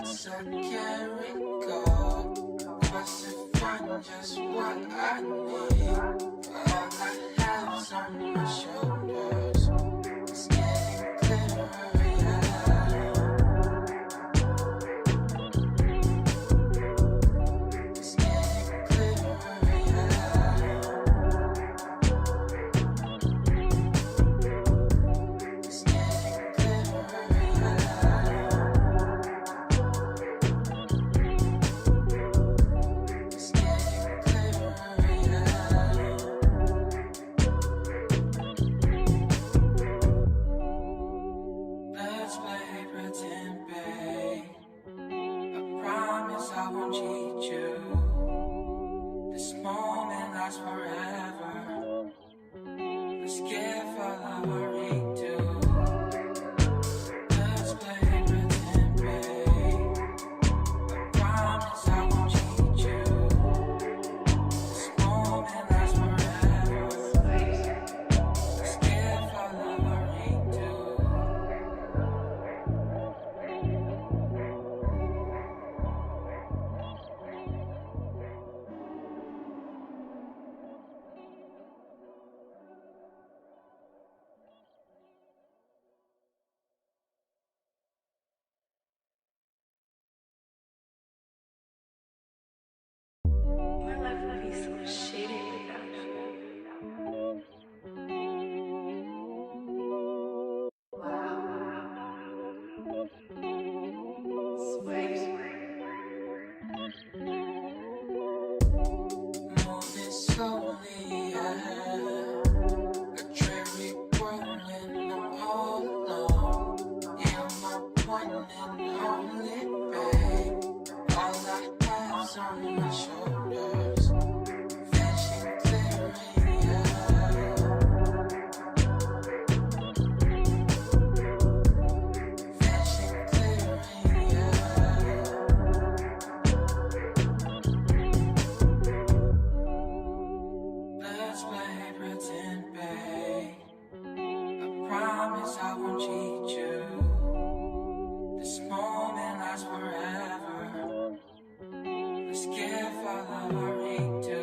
thoughts I can't recall. Quest to find just what I need. But all I have is on my shoulders. It's getting clearer, yeah. It's getting clearer, yeah. It's getting clearer, yeah. It's getting clearer, yeah. Let's play pretend, babe. I promise I won't cheat you. This moment lasts forever. Let's give all of our redo. Let's play pretend, babe. I promise I won't cheat you. This moment lasts forever. Let's give all of our redo. My life would be so shitty without you. Wow. Sweet. Moving slowly, yeah. A cherry rolling, I'm all alone. Yeah, I'm my one and only, babe. All I have's on my shoulders. Vision clearing, yeah. Vision clearing, yeah. Let's play pretend, babe. I promise I won't cheat you. This moment lasts forever. Let's give all of our redo.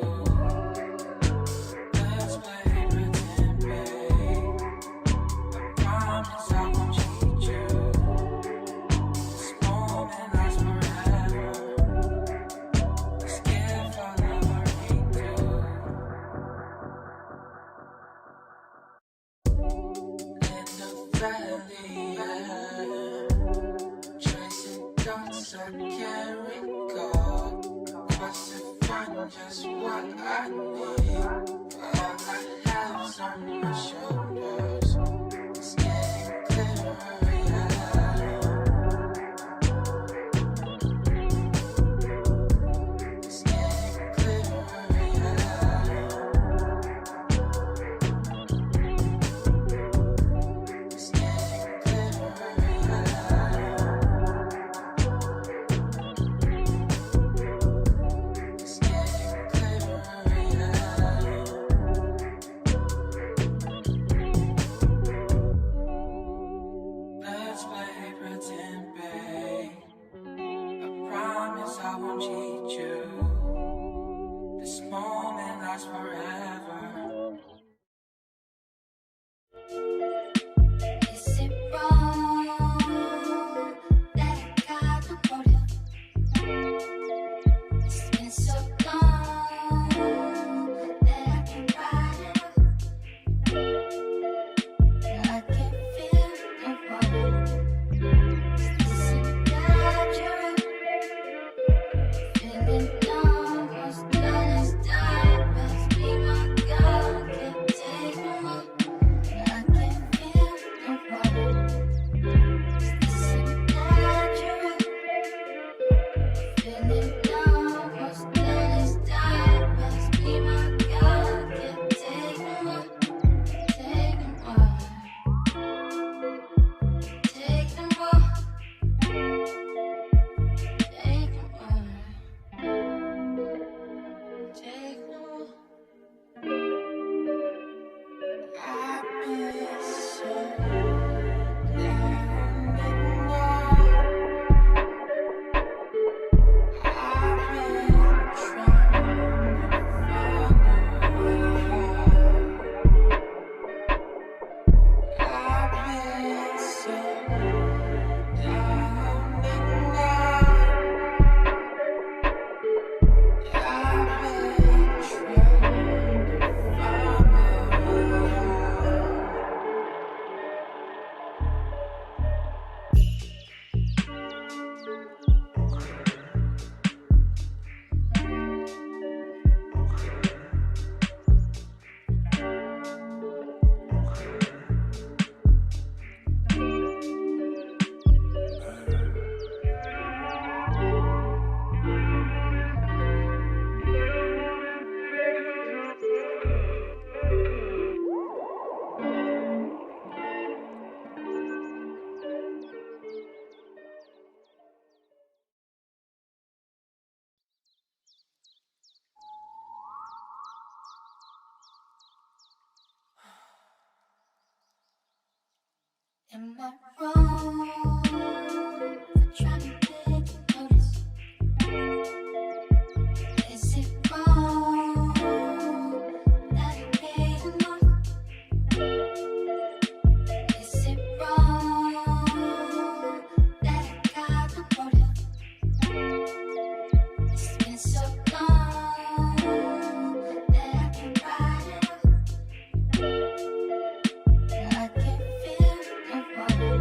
Let's play pretend, babe. I promise I won't cheat you. This moment lasts forever. Let's give all of our redo. In the valley, yeah. Tracing thoughts I can't recall. Quest to find just what I need. But all I have is on my shoulders. It's getting clearer, yeah. It's getting clearer, yeah. It's getting clearer, yeah. It's getting clearer, yeah. Let's play pretend, babe. I promise I won't cheat you. This moment lasts forever. Is it wrong that I got no motive? It's been so long that I can write it up. I can feel no water. Is this a bad dream? Feeling Am I wrong for trying to take notice? Is it wrong that I gave enough? Is it wrong that I got the motive? It's been so long that I can write it up. I can feel the water.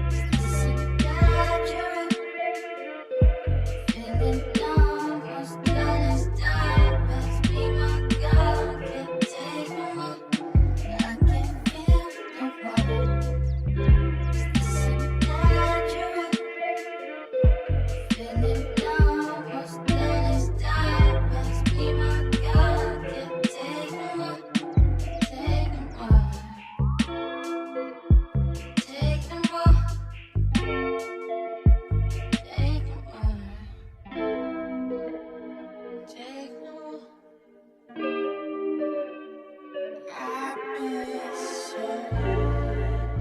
Is this that you're feeling almost done as time must be my God, can't take no more. I can feel the water. Is this that you're feeling almost done as time must be my God, can't take no more. Take no more. Take no more. Take no more. Take no more. I've been so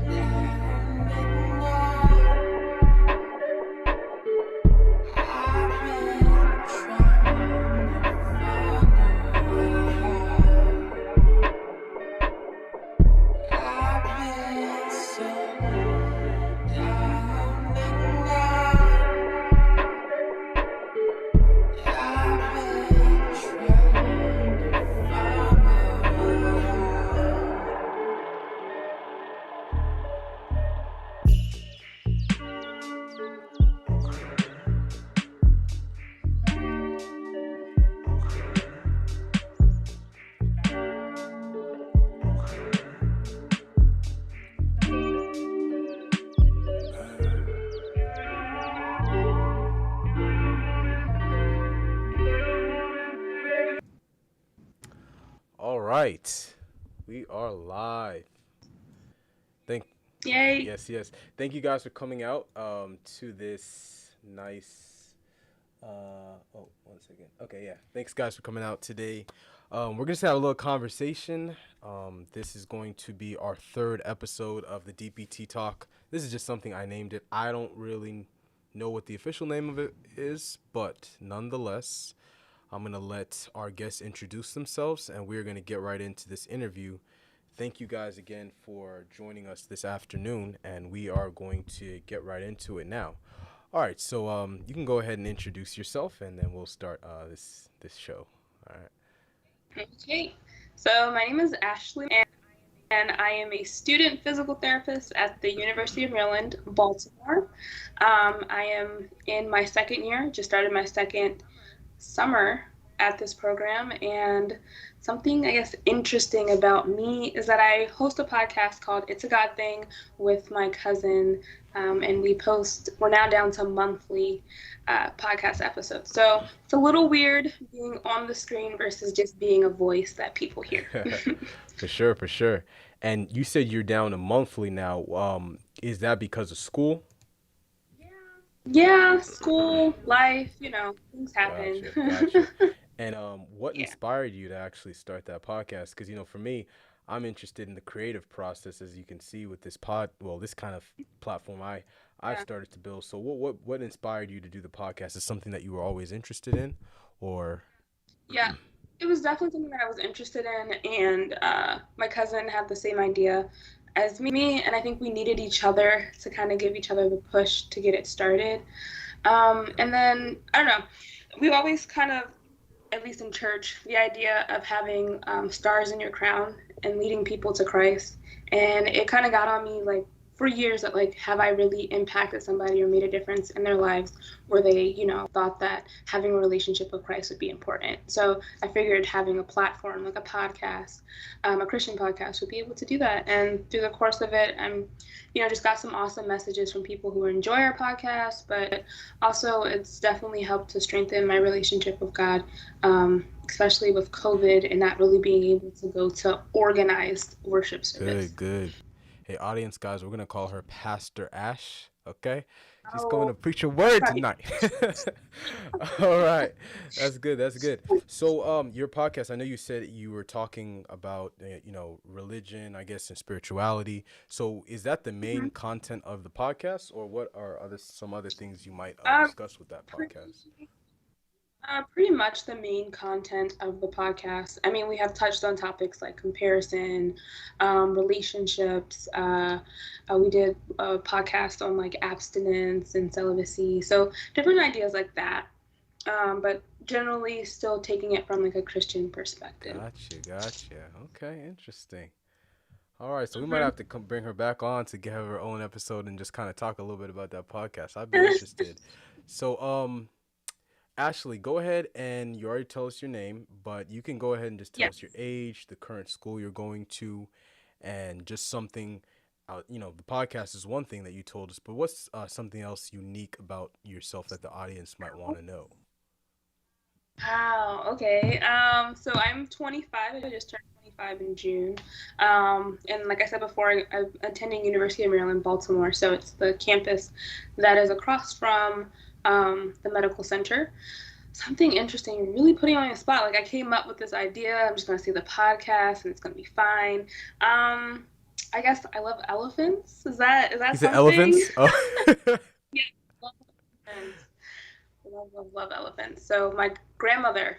down and out. I've been trying to find a way out. I've been so down and out. I've been trying to find a way out. All right, we are live. Yay. Yes. Thank you guys for coming out to this nice. Oh, 1 second. Okay, yeah. Thanks guys for coming out today. We're gonna have a little conversation. This is going to be our third episode of the DPT Talk. This is just something I named it. I don't really know what the official name of it is, but nonetheless, I'm going to let our guests introduce themselves, and we're going to get right into this interview. Thank you guys again for joining us this afternoon, and we are going to get right into it now. All right, so you can go ahead and introduce yourself, and then we'll start this show. All right. Okay. So my name is Ashley, and I am a student physical therapist at the University of Maryland Baltimore. I am in my second year, just started my second summer at this program, and something I guess interesting about me is that I host a podcast called It's a God Thing with my cousin, and we're now down to monthly podcast episodes. So it's a little weird being on the screen versus just being a voice that people hear. For sure. And you said you're down to monthly now. Is that because of school? Yeah, school, life, things happen. Gotcha. And what Yeah. inspired you to actually start that podcast? Because, for me, I'm interested in the creative process, as you can see with this this kind of platform I've Yeah. started to build. So what inspired you to do the podcast? Is something that you were always interested in, or? Yeah, it was definitely something that I was interested in, and my cousin had the same idea as me, and I think we needed each other to kind of give each other the push to get it started. And then, I don't know, we've always kind of, at least in church, the idea of having stars in your crown and leading people to Christ. And it kind of got on me, like, for years that, like, have I really impacted somebody or made a difference in their lives where they, thought that having a relationship with Christ would be important. So I figured having a platform, like a podcast, a Christian podcast, would be able to do that. And through the course of it, I'm, just got some awesome messages from people who enjoy our podcast, but also it's definitely helped to strengthen my relationship with God, especially with COVID and not really being able to go to organized worship service. Good. Hey, audience, guys, we're going to call her Pastor Ash, okay? She's coming to Oh, preach a word right. tonight. All right, that's good. That's good. So, your podcast. I know you said you were talking about, religion, I guess, and spirituality. So, is that the main Mhm. content of the podcast, or what are some other things you might Um, discuss with that podcast? pretty, pretty much the main content of the podcast. I mean, we have touched on topics like comparison, relationships. We did a podcast on like abstinence and celibacy. So different ideas like that. But generally, still taking it from like a Christian perspective. Gotcha, gotcha. Okay, interesting. All right, so we might Hmm. have to come bring her back on to get her own episode and just kind of talk a little bit about that podcast. I'd be interested. So, Ashley, go ahead and you already tell us your name, but you can go ahead and just tell us your Yes. age, the current school you're going to, and just something. The podcast is one thing that you told us, but what's something else unique about yourself that the audience might want to know? Wow. Okay. So I'm 25. I just turned 25 in June. And like I said before, I'm attending University of Maryland Baltimore. So it's the campus that is across from the medical center. Something interesting. You're really putting me on the spot. Like I came up with this idea. I'm just gonna see the podcast, and it's gonna be fine. I guess I love elephants. Is that You said something? elephants? Oh, Yeah, I love elephants. Love, love, love elephants. So my grandmother,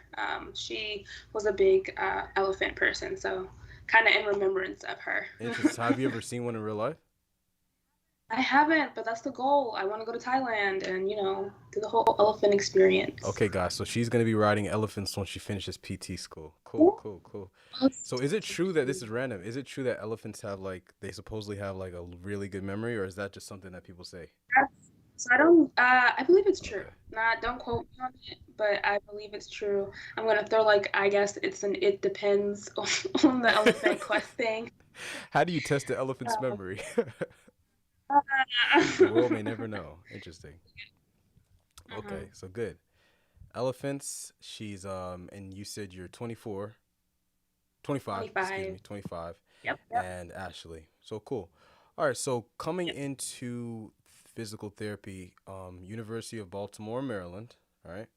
she was a big elephant person. So kind of in remembrance of her. interesting. Have you ever seen one in real life? I haven't, but that's the goal. I want to go to Thailand and do the whole elephant experience. Okay, guys. So she's gonna be riding elephants when she finishes PT school. Cool, cool, cool. So is it true that this is random? Is it true that elephants have like they supposedly have like a really good memory, or is that just something that people say? So I don't. I believe it's true. Okay. Not don't quote me on it, but I believe it's true. I'm gonna throw like I guess it's an it depends on the elephant quest thing. How do you test the elephant's Uh, memory? The world may never know. Interesting. Okay, Mhm. so good. Elephants, she's and you said you're 24, 25, excuse 25. me, 25, Yep. Yep. and Ashley. So cool. All right, so coming into physical therapy, University of Baltimore, Maryland, all right?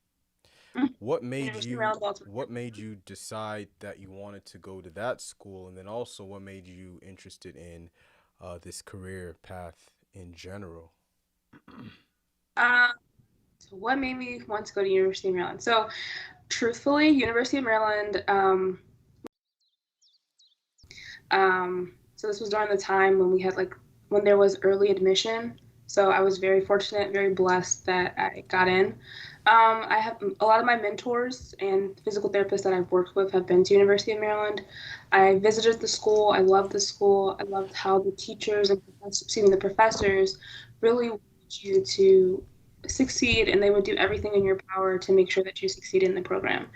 Mhm. What made University of you Maryland Baltimore. decide that you wanted to go to that school, and then also what made you interested in this career path in general? Um, so what made me want to go to University of Maryland? So truthfully, University of Maryland. So this was during the time when we had like when there was early admission. So I was very fortunate, very blessed that I got in. I have a lot of my mentors and physical therapists that I've worked with have been to University of Maryland. I visited the school. I loved the school. I loved how the teachers and the professors really wanted you to succeed, and they would do everything in your power to make sure that you succeed in the program.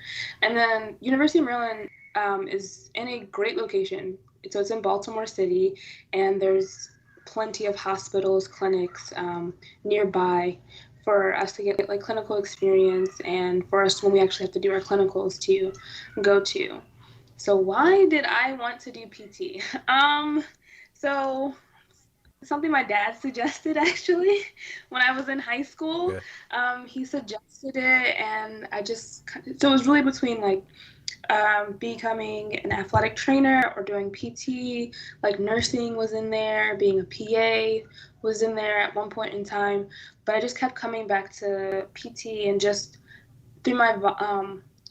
And then University of Maryland is in a great location. So it's in Baltimore City, and there's plenty of hospitals, clinics nearby for us to get like clinical experience and for us when we actually have to do our clinicals to go to. So why did I want to do PT? So something my dad suggested actually when I was in high school. Okay. He suggested it, and I just so it was really between like becoming an athletic trainer or doing PT. Like nursing was in there, being a PA was in there at one point in time, but I just kept coming back to PT and just through my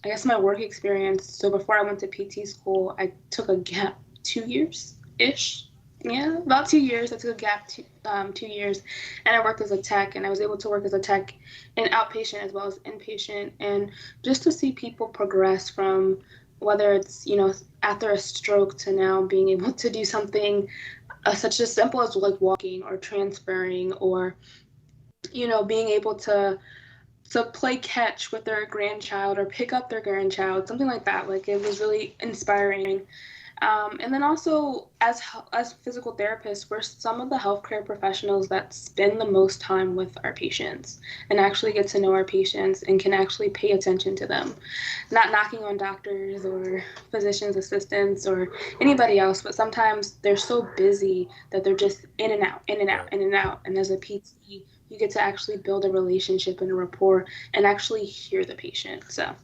I guess my work experience. So before I went to PT school, I took a gap 2 years ish. Yeah, about 2 years. I took a gap 2 years, and I worked as a tech, and I was able to work as a tech in outpatient as well as inpatient, and just to see people progress from whether it's after a stroke to now being able to do something such as simple as like walking or transferring or being able to play catch with their grandchild or pick up their grandchild, something like that. Like it was really inspiring. And then also as physical therapists, we're some of the healthcare professionals that spend the most time with our patients and actually get to know our patients and can actually pay attention to them. Not knocking on doctors or physicians assistants or anybody else, but sometimes they're so busy that they're just in and out, in and out, Right. in and out. And as a PT, you get to actually build a relationship and a rapport and actually hear the patient. So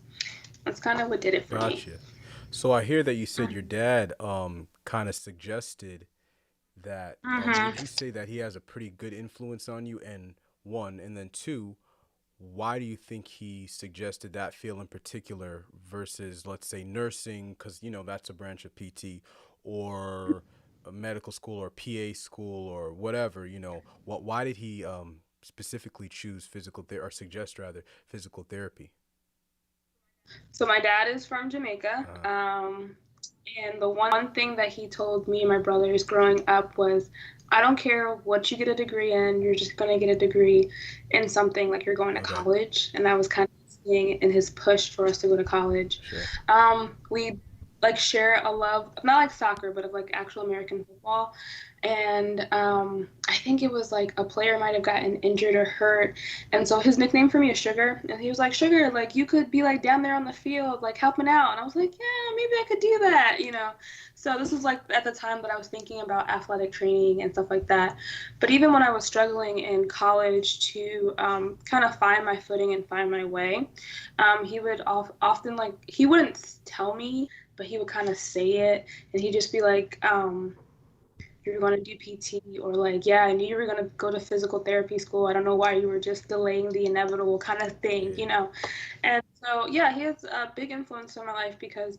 that's kind of what did it for me. Gotcha. So I hear that you said your dad kind of suggested that. Mm-hmm. Would you say that he has a pretty good influence on you? And one, and then two, why do you think he suggested that field in particular versus, let's say, nursing? Because that's a branch of PT, or a medical school, or PA school, or whatever. What? Why did he specifically choose physical therapy, or suggest rather physical therapy? So my dad is from Jamaica. And the one thing that he told me and my brothers growing up was, I don't care what you get a degree in, you're just going to get a degree in something, like you're going to Okay. college. And that was kind of his thing in his push for us to go to college. Sure. We like share a love, not like soccer, but of like actual American football. And I think it was like a player might have gotten injured or hurt. And so his nickname for me is Sugar. And he was like, Sugar, like you could be like down there on the field, like helping out. And I was like, yeah, maybe I could do that. So this was like at the time that I was thinking about athletic training and stuff like that. But even when I was struggling in college to kind of find my footing and find my way, he would often like, he wouldn't tell me, but he would kind of say it. And he'd just be like, you're going to do PT, or like, yeah, I knew you were going to go to physical therapy school. I don't know why you were just delaying the inevitable kind of thing. And so, yeah, he has a big influence on my life because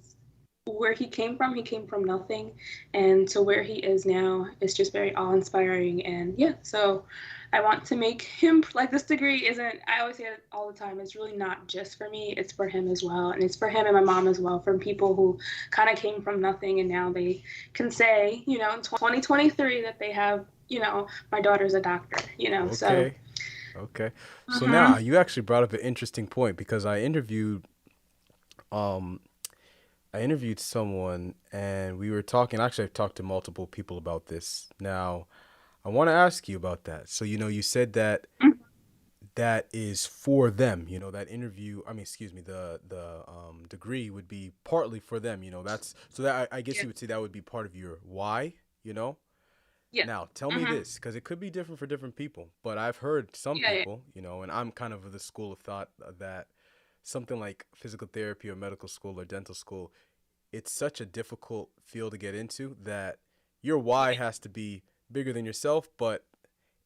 where he came from nothing. And to where he is now is just very awe-inspiring. And yeah, so I want to make him, like, this degree isn't, I always say it all the time, it's really not just for me, it's for him as well. And it's for him and my mom as well, from people who kind of came from nothing and now they can say, in 2023 that they have, my daughter's a doctor, Okay. so. Okay. So now you actually brought up an interesting point, because I interviewed someone and we were talking. Actually, I've talked to multiple people about this. Now, I want to ask you about that. So, you said that that is for them. That interview. I mean, excuse me. The degree would be partly for them. That's so that I guess you would say that would be part of your why. Yeah. Now, tell me this, because it could be different for different people. But I've heard some people, and I'm kind of the school of thought that something like physical therapy or medical school or dental school, it's such a difficult field to get into that your why has to be bigger than yourself, but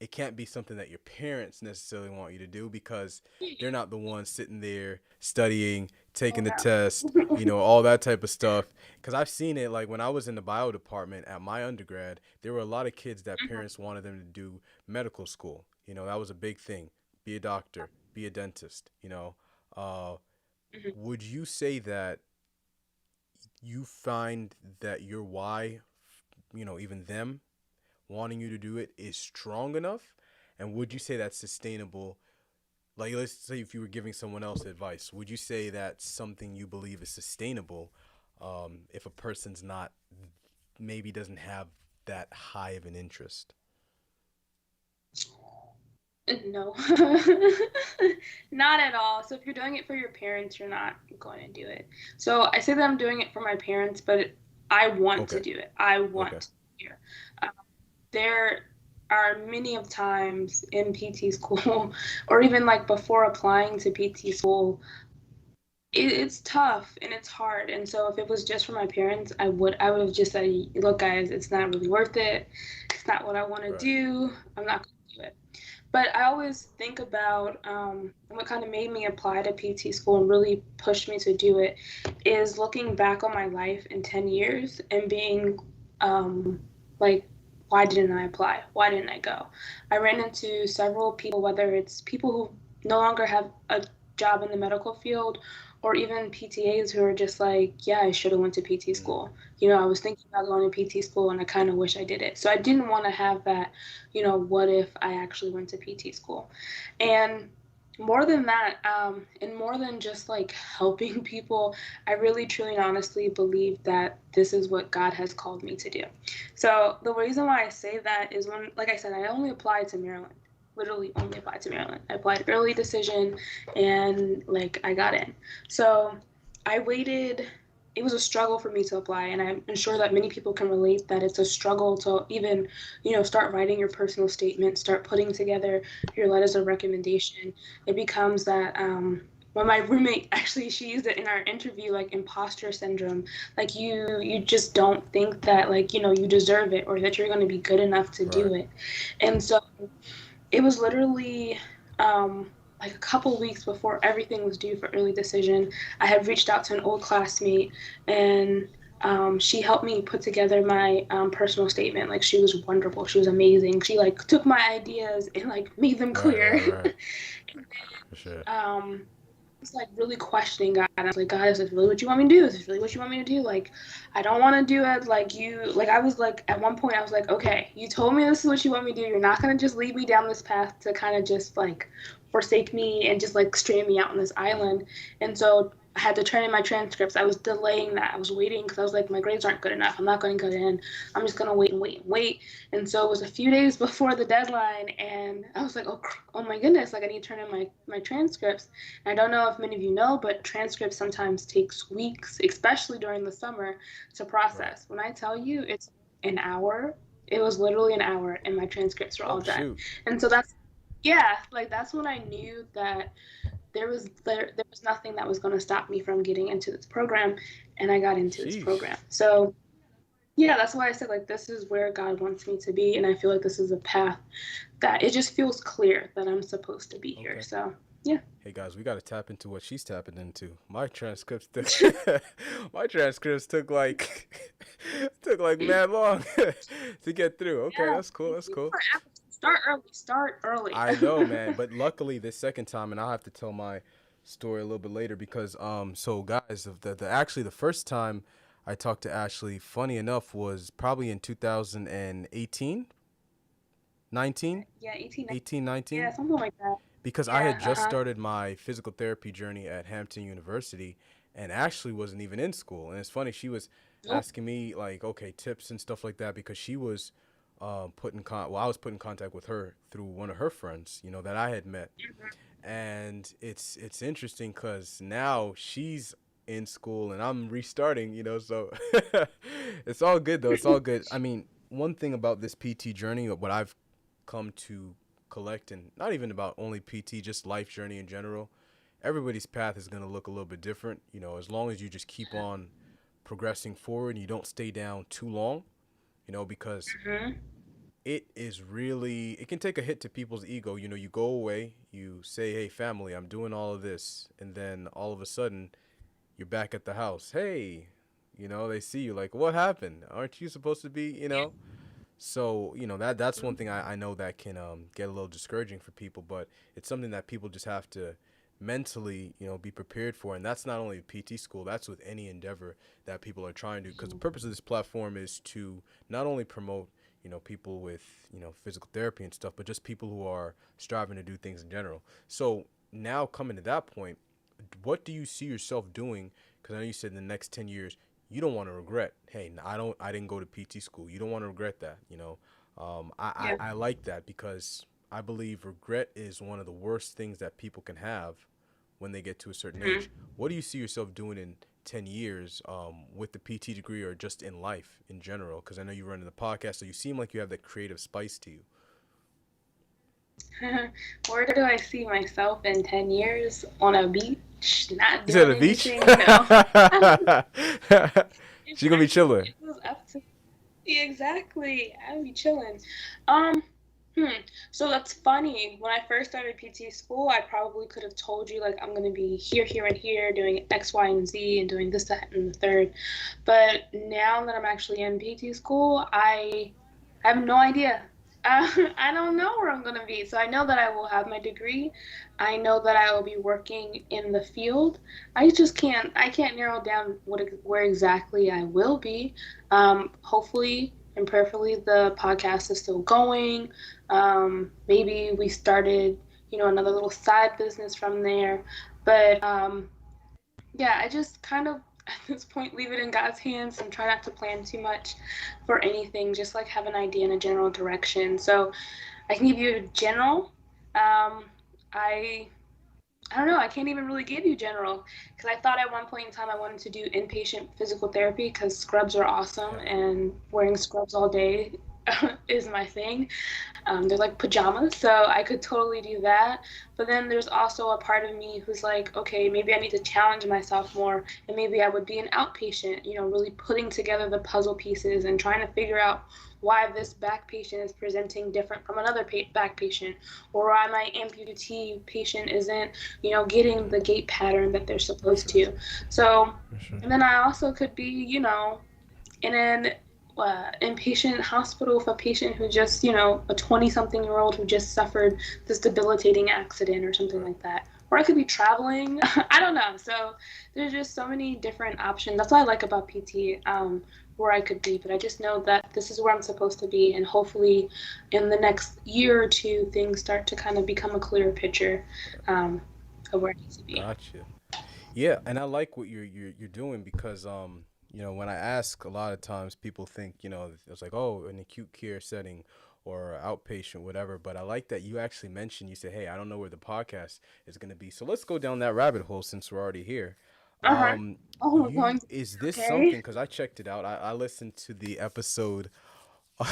it can't be something that your parents necessarily want you to do, because they're not the ones sitting there studying, taking the test, all that type of stuff. Because I've seen it, like when I was in the bio department at my undergrad, there were a lot of kids that parents wanted them to do medical school. That was a big thing. Be a doctor, be a dentist, Would you say that you find that your why, even them wanting you to do it, is strong enough? And would you say that's sustainable? Like, let's say if you were giving someone else advice, would you say that's something you believe is sustainable if a person's not, maybe doesn't have that high of an interest? No, not at all. So if you're doing it for your parents, you're not going to do it. So I say that I'm doing it for my parents, but I want to do it. I want to do it. There are many of times in PT school, or even like before applying to PT school, it's tough and it's hard. And so if it was just for my parents, I would have just said, look, guys, it's not really worth it. It's not what I want to do. I'm not going to do it. But I always think about what kind of made me apply to PT school and really pushed me to do it is looking back on my life in 10 years and being like, why didn't I apply? Why didn't I go? I ran into several people, whether it's people who no longer have a job in the medical field, or even PTAs who are just like, yeah, I should have went to PT school. I was thinking about going to PT school and I kind of wish I did it. So I didn't want to have that, what if I actually went to PT school? And more than that, and more than just like helping people, I really, truly, and honestly believe that this is what God has called me to do. So the reason why I say that is when, like I said, I only applied to Maryland. Literally only applied to Maryland. I applied early decision and like I got in. So I waited it was a struggle for me to apply, and I'm sure that many people can relate that it's a struggle to even, start writing your personal statement, start putting together your letters of recommendation. It becomes that when my roommate actually she used it in our interview, like imposter syndrome, like you just don't think that like you deserve it or that you're going to be good enough to do Right. it. And so it was literally like a couple weeks before everything was due for early decision. I had reached out to an old classmate, and she helped me put together my personal statement. Like she was wonderful. She was amazing. She like took my ideas and like made them Right. clear. Right. Right. For sure. Was like really questioning God. I was like, God, is this really what you want me to do? Is this really what you want me to do? Like, I don't want to do it like you. Like, I was like, at one point, I was like, okay, you told me this is what you want me to do. You're not going to just lead me down this path to kind of just like forsake me and just like strand me out on this island. And so I had to turn in my transcripts. I was delaying that. I was waiting because I was like, my grades aren't good enough. I'm not going to get in. I'm just going to wait and wait and wait. And so it was a few days before the deadline, and I was like, oh my goodness, like I need to turn in my transcripts. And I don't know if many of you know, but transcripts sometimes takes weeks, especially during the summer, to Right. process. When I tell you it's an hour, it was literally an hour, and my transcripts were all Oh done. shoot. And so that's when I knew that there was nothing that was going to stop me from getting into this program, and I got into this Sheesh. program. So yeah, that's why I said like this is where God wants me to be, and I feel like this is a path that it just feels clear that I'm supposed to be here. Okay. So yeah. Hey guys, we gotta tap into what she's tapping into. My transcripts took my transcripts took like took like mad long to get through. Okay, Yeah, that's cool. thank That's you cool. for asking. Start early. Start early. I know, man. But luckily, this second time, and I'll have to tell my story a little bit later because, so guys, the actually the first time I talked to Ashley, funny enough, was probably in 2018, 19, Yeah, 18. 18, Yeah, 19, something like that. because I Yeah. had just started my physical therapy journey at Hampton University, and Ashley wasn't even in school. And it's funny, she was Nope. asking me like, okay, tips and stuff like that because she was I was put in contact with her through one of her friends, that I had met. And it's interesting because now she's in school and I'm restarting, so it's all good though. It's all good. I mean, one thing about this PT journey, what I've come to collect, and not even about only PT, just life journey in general, everybody's path is going to look a little bit different, as long as you just keep on progressing forward and you don't stay down too long, because Hmm. it can take a hit to people's ego. You go away, you say, hey, family, I'm doing all of this. And then all of a sudden, you're back at the house. Hey, they see you like, what happened? Aren't you supposed to be? So, that's one thing I know that can get a little discouraging for people, but it's something that people just have to mentally, be prepared for. And that's not only PT school, that's with any endeavor that people are trying to, because the purpose of this platform is to not only promote, people with, physical therapy and stuff, but just people who are striving to do things in general. So now coming to that point, what do you see yourself doing? Because I know you said in the next 10 years, you don't want to regret, hey, I didn't go to PT school. You don't want to regret that. I, Yeah. I like that because I believe regret is one of the worst things that people can have when they get to a certain Hmm. age. What do you see yourself doing in 10 years with the PT degree or just in life in general? Because I know you run the podcast, so you seem like you have that creative spice to you. Where do I see myself in 10 years? On a beach, not You said doing a beach? anything? No. She's going to be Exactly. chilling. It was up to me. Exactly. I'd be chilling. Um, So that's funny. When I first started PT school, I probably could have told you, like, I'm going to be here, here, and here doing X, Y, and Z and doing this, that, and the third. But now that I'm actually in PT school, I have no idea. I don't know where I'm going to be. So I know that I will have my degree. I know that I will be working in the field. I can't narrow down where exactly I will be. Hopefully and prayerfully, the podcast is still going. Maybe we started, another little side business from there. But yeah, I just kind of at this point leave it in God's hands and try not to plan too much for anything, just like have an idea and a general direction. So I can give you a general. Um, I I don't know. I can't even really give you general because I thought at one point in time I wanted to do inpatient physical therapy because scrubs are awesome Yeah. and wearing scrubs all day is my thing. They're like pajamas, so I could totally do that. But then there's also a part of me who's like, okay, maybe I need to challenge myself more, and maybe I would be an outpatient, really putting together the puzzle pieces and trying to figure out why this back patient is presenting different from another back patient, or why my amputee patient isn't, getting the gait pattern that they're For supposed sure. to. So, For sure. and then I also could be, in an inpatient hospital with a patient who just, a 20-something-year-old who just suffered this debilitating accident or something Right. like that. Or I could be traveling. I don't know. So there's just so many different options. That's what I like about PT, where I could be. But I just know that this is where I'm supposed to be. And hopefully in the next year or two, things start to kind of become a clearer picture um, of where it needs to be. Gotcha. Yeah, and I like what you're doing because when I ask a lot of times people think, it's like, oh, an acute care setting or outpatient, whatever. But I like that you actually mentioned, you said, hey, I don't know where the podcast is going to be. So let's go down that rabbit hole since we're already here. Uh-huh. Oh, we're going to, Is this okay. something, because I checked it out. I listened to the episode.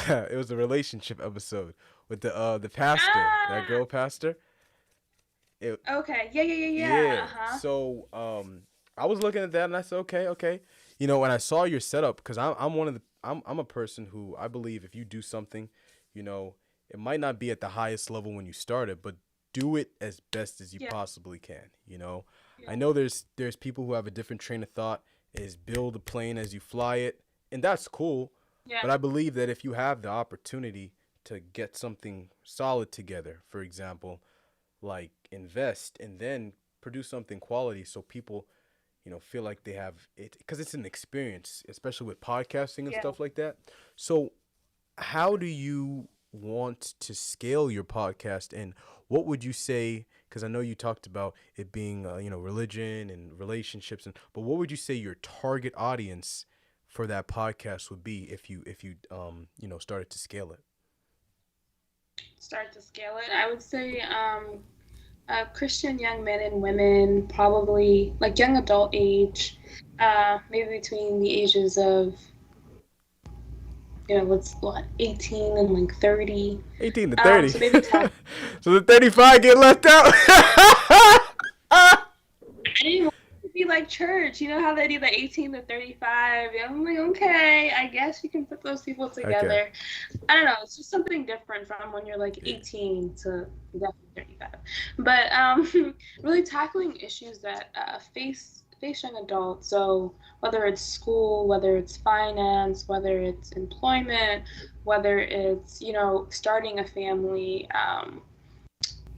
It was a relationship episode with the pastor, that Ah, girl pastor. It, okay. Yeah, yeah, yeah, yeah. yeah. Uh-huh. So I was looking at that and I said, okay, okay. When I saw your setup, because I'm one of the I'm a person who I believe if you do something, you know, it might not be at the highest level when you start it, but do it as best as you Yeah, possibly can. I yeah, know there's people who have a different train of thought, is build a plane as you fly it, and that's cool. yeah, But I believe that if you have the opportunity to get something solid together, for example, like invest and then produce something quality so people feel like they have it because it's an experience, especially with podcasting and yeah. stuff like that. So how do you want to scale your podcast, and what would you say, because I know you talked about it being religion and relationships, but what would you say your target audience for that podcast would be if you started to scale it? Start to scale it. I would say Christian young men and women, probably like young adult age, maybe between the ages of, what's what, 18 and like 30. 18 to 30. So maybe talk. So the 35 get left out. I didn't want it to be like church. You know how they do the 18 to 35? Yeah, I'm like, okay, I guess you can put those people Okay. together. I don't know. It's just something different from when you're like Yeah. 18 to definitely 35. But really tackling issues that face young adults. So whether it's school, whether it's finance, whether it's employment, whether it's starting a family,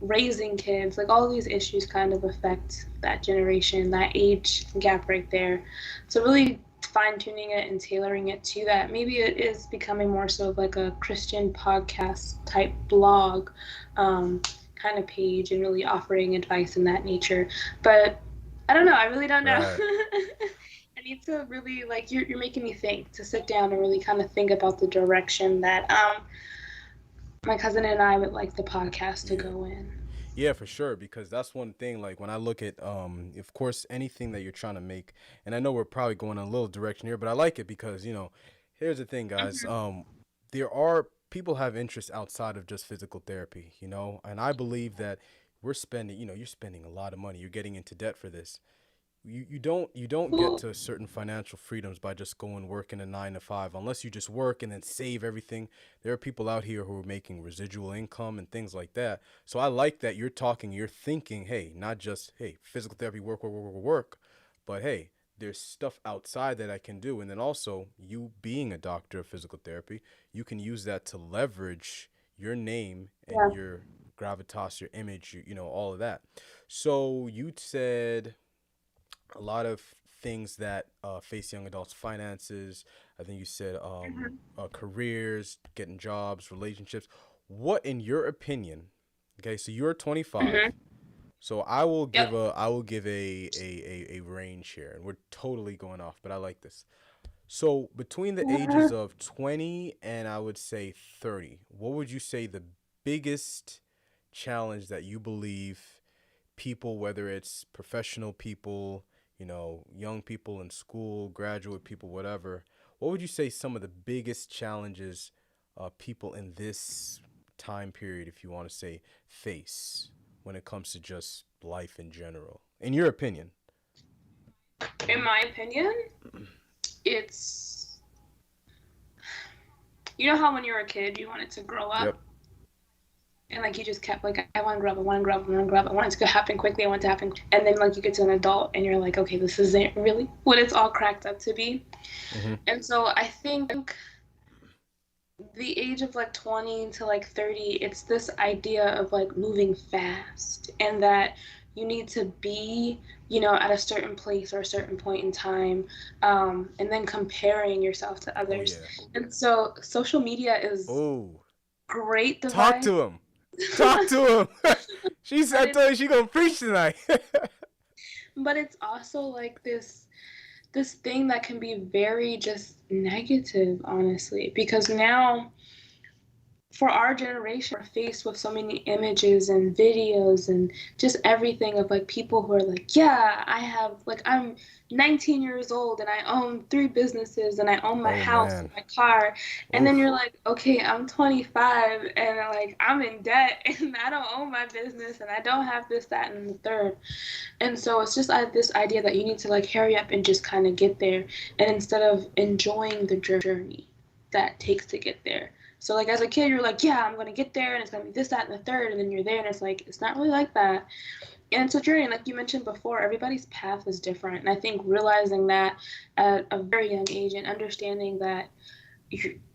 raising kids, like all these issues kind of affect that generation, that age gap right there. So really fine tuning it and tailoring it to that. Maybe it is becoming more so of like a Christian podcast type blog kind of page and really offering advice in that nature. But I don't know. I really don't know. Right. I need to really like you're making me think to sit down and really kind of think about the direction that my cousin and I would like the podcast to Yeah. go in. Yeah, for sure. Because that's one thing. Like when I look at, of course, anything that you're trying to make, and I know we're probably going a little direction here, but I like it because here's the thing, guys. Mhm. There are people have interests outside of just physical therapy, and I believe that we're spending, you're spending a lot of money. You're getting into debt for this. You don't get Cool. to certain financial freedoms by just going working a 9 to 5, unless you just work and then save everything. There are people out here who are making residual income and things like that. So I like that you're thinking, hey, not just hey, physical therapy, work, work, work, work, work, but hey, there's stuff outside that I can do. And then also, you being a doctor of physical therapy, you can use that to leverage your name and Yeah. your gravitas, your image, all of that. So you said a lot of things that face young adults: finances. I think you said Mhm. careers, getting jobs, relationships. What, in your opinion? Okay, so you're 25. Mhm. So Yep. I will give a range here, and we're totally going off, but I like this. So between the ages of 20 and I would say 30, what would you say the biggest challenge that you believe people, whether it's professional people, you know, young people in school, graduate people, whatever, what would you say some of the biggest challenges people in this time period, if you want to say, face when it comes to just life in general, in your opinion? In my opinion, it's, you know how when you were a kid you wanted to grow up, Yep. and like you just kept like, I want to grow up, I want to grow up, I want to grow up, I want it to happen quickly, I want it to happen, and then like you get to an adult and you're like, okay, this isn't really what it's all cracked up to be. Mm-hmm. And so I think the age of like 20 to like 30, it's this idea of like moving fast, and that you need to be, you know, at a certain place or a certain point in time, and then comparing yourself to Oh others. yeah. And so social media is Oh, great talk device, to him. Talk to him. I but told you she gonna preach tonight. it's also like this thing that can be very just negative, honestly, because now for our generation, we're faced with so many images and videos and just everything of like people who are like, yeah, I'm 19 years old and I own 3 businesses and I own my Oh house and man. my car. And then Oof. you're like, okay, I'm 25 and like I'm in debt and I don't own my business and I don't have this, that, and the third. And so it's just this idea that you need to like hurry up and just kind of get there. And instead of enjoying the journey that takes to get there. So like as a kid, you're like, yeah, I'm gonna get there, and it's gonna be this, that, and the third, and then you're there, and it's like it's not really like that. And it's a journey, like you mentioned before, everybody's path is different, and I think realizing that at a very young age and understanding that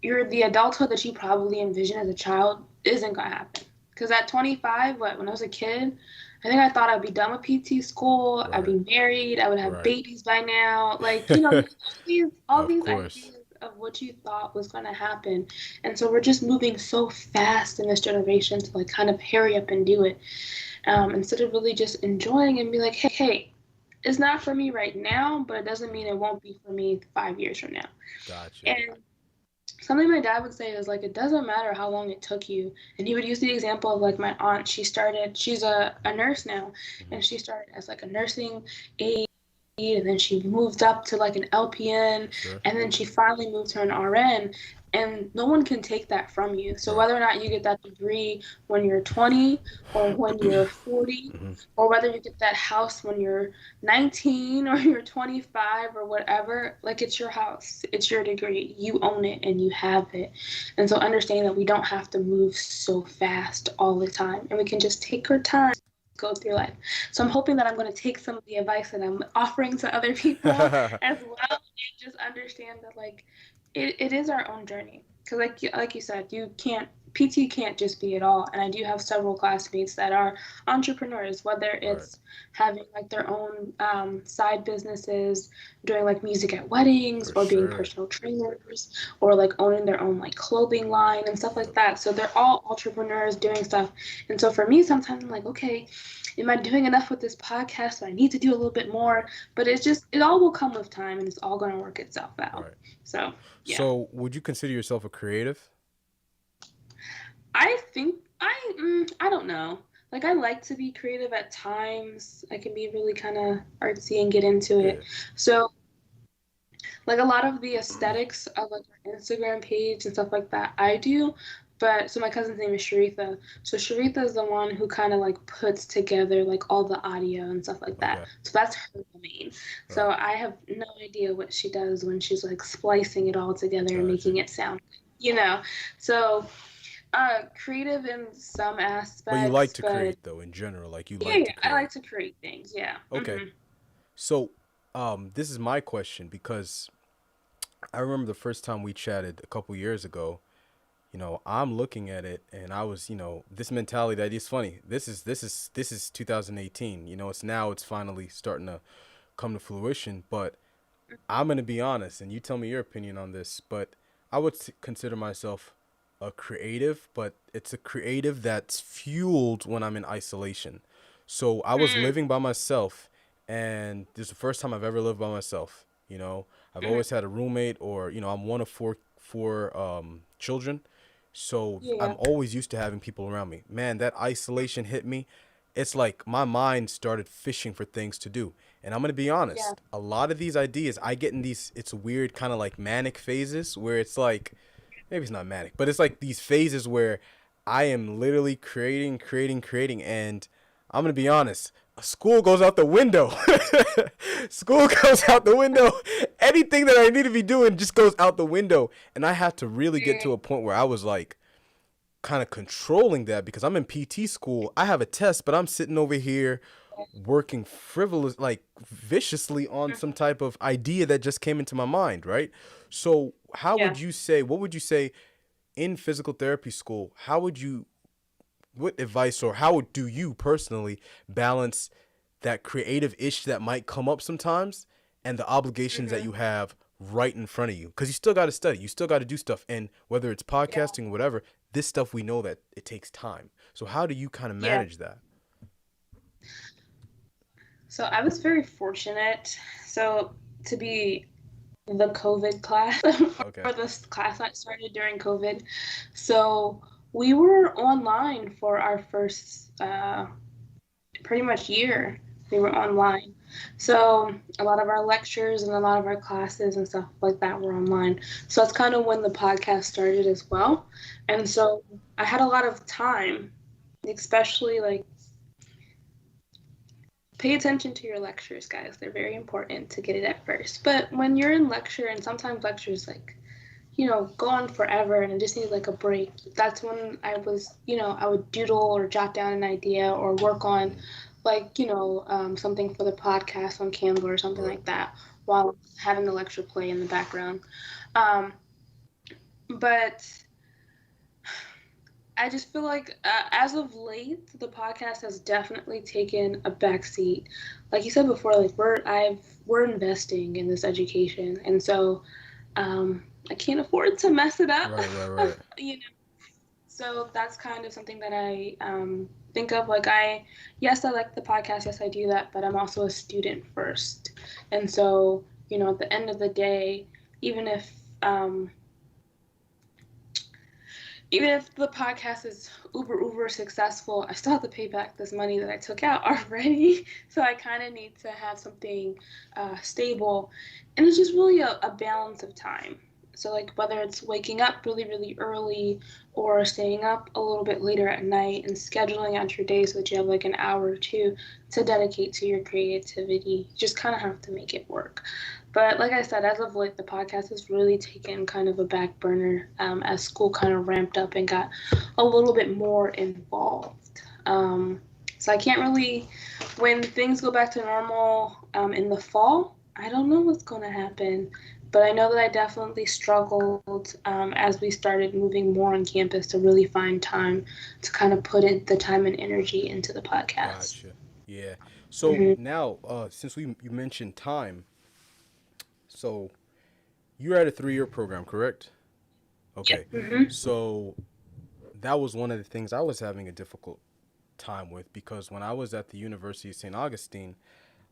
you're the adulthood that you probably envision as a child isn't gonna happen. Because at 25, when I was a kid, I think I thought I'd be done with PT school, I'd Right. be married, I would have Right. babies by now, like you know, all Of these course. ideas of what you thought was going to happen. And so we're just moving so fast in this generation to like kind of hurry up and do it, instead of really just enjoying and be like, hey, it's not for me right now, but it doesn't mean it won't be for me 5 years from now. Gotcha. And something my dad would say is like, it doesn't matter how long it took you. And he would use the example of like my aunt. She's a nurse now, and she started as like a nursing aide, and then she moved up to like an LPN, Sure. and then she finally moved to an RN. And no one can take that from you. So Right. whether or not you get that degree when you're 20 or when you're 40, Mm-hmm. or whether you get that house when you're 19 or you're 25 or whatever, like it's your house, it's your degree, you own it and you have it. And so understanding that we don't have to move so fast all the time, and we can just take our time, go through life. So I'm hoping that I'm going to take some of the advice that I'm offering to other people as well, and just understand that like it is our own journey. Because like you said, PT can't just be it all. And I do have several classmates that are entrepreneurs, whether it's having like their own side businesses, doing like music at weddings, For or being sure. personal trainers, or like owning their own like clothing line and stuff like that. So they're all entrepreneurs doing stuff. And so for me, sometimes I'm like, okay, am I doing enough with this podcast? So I need to do a little bit more. But it all will come with time, and it's all going to work itself out. Right. So, yeah. So, would you consider yourself a creative? I think I don't know. Like I like to be creative at times. I can be really kind of artsy and get into it. Yeah. So like a lot of the aesthetics of like our Instagram page and stuff like that I do. But so my cousin's name is Sharitha. So Sharitha is the one who kind of like puts together like all the audio and stuff like that. Okay. So that's her domain. So I have no idea what she does when she's like splicing it all together and Gotcha. making it sound, So creative in some aspects. But you like to create, though, in general. Like you like to create. I like to create things. Yeah. Okay. Mhm. So, this is my question, because I remember the first time we chatted a couple years ago. You know, I'm looking at it, and I was, this mentality that is funny. This is 2018. You know, it's finally starting to come to fruition. But I'm gonna be honest, and you tell me your opinion on this. But I would consider myself a creative, but it's a creative that's fueled when I'm in isolation. So I was living by myself, and this is the first time I've ever lived by myself. I've always had a roommate, or I'm one of four children. So Yeah. I'm always used to having people around me. Man, that isolation hit me. it's like my mind started fishing for things to do. And I'm going to be Yeah. honest, a lot of these ideas, I get in these, it's weird kind of like manic phases where it's like, maybe it's not manic, but it's like these phases where I am literally creating. And I'm going to be honest, school goes out the window. School goes out the window. Anything that I need to be doing just goes out the window. And I had to really get to a point where I was like, kind of controlling that because I'm in PT school. I have a test, but I'm sitting over here working frivolous, like viciously on some type of idea that just came into my mind, right? So, how Yeah. would you say, what would you say in physical therapy school? How would you, what advice or how do you personally balance that creative itch that might come up sometimes and the obligations that Mm-hmm. you have right in front of you? Because you still got to study, you still got to do stuff. And whether it's Yeah. podcasting or whatever, this stuff we know that it takes time. So, how do you kind of Yeah. manage that? So I was very fortunate. So to be the COVID class Okay. or this class that started during COVID. So we were online for our first pretty much year. We were online. So a lot of our lectures and a lot of our classes and stuff like that were online. So that's kind of when the podcast started as well. And so I had a lot of time, especially like pay attention to your lectures, guys. They're very important to get it at first. But when you're in lecture and sometimes lectures like, go on forever and I just need like a break, that's when I was, I would doodle or jot down an idea or work on like, something for the podcast on Canva or something Right. like that while having the lecture play in the background. Um, but I just feel like as of late, the podcast has definitely taken a backseat. Like you said before, like we're investing in this education, and so I can't afford to mess it up. Right. So that's kind of something that I think of. Like yes, I like the podcast. Yes, I do that, but I'm also a student first, and so at the end of the day, even if the podcast is uber successful, I still have to pay back this money that I took out already. So I kind of need to have something stable. And it's just really a balance of time. So like whether it's waking up really, really early or staying up a little bit later at night and scheduling out your day so that you have like an hour or two to dedicate to your creativity, you just kind of have to make it work. But like I said, as of late, the podcast has really taken kind of a back burner as school kind of ramped up and got a little bit more involved. So I can't really, when things go back to normal in the fall, I don't know what's going to happen. But I know that I definitely struggled as we started moving more on campus to really find time to kind of put in the time and energy into the podcast. Gotcha. Yeah. So now, since you mentioned time, so you're at a 3-year program, correct? Okay. Mm-hmm. So that was one of the things I was having a difficult time with because when I was at the University of St. Augustine,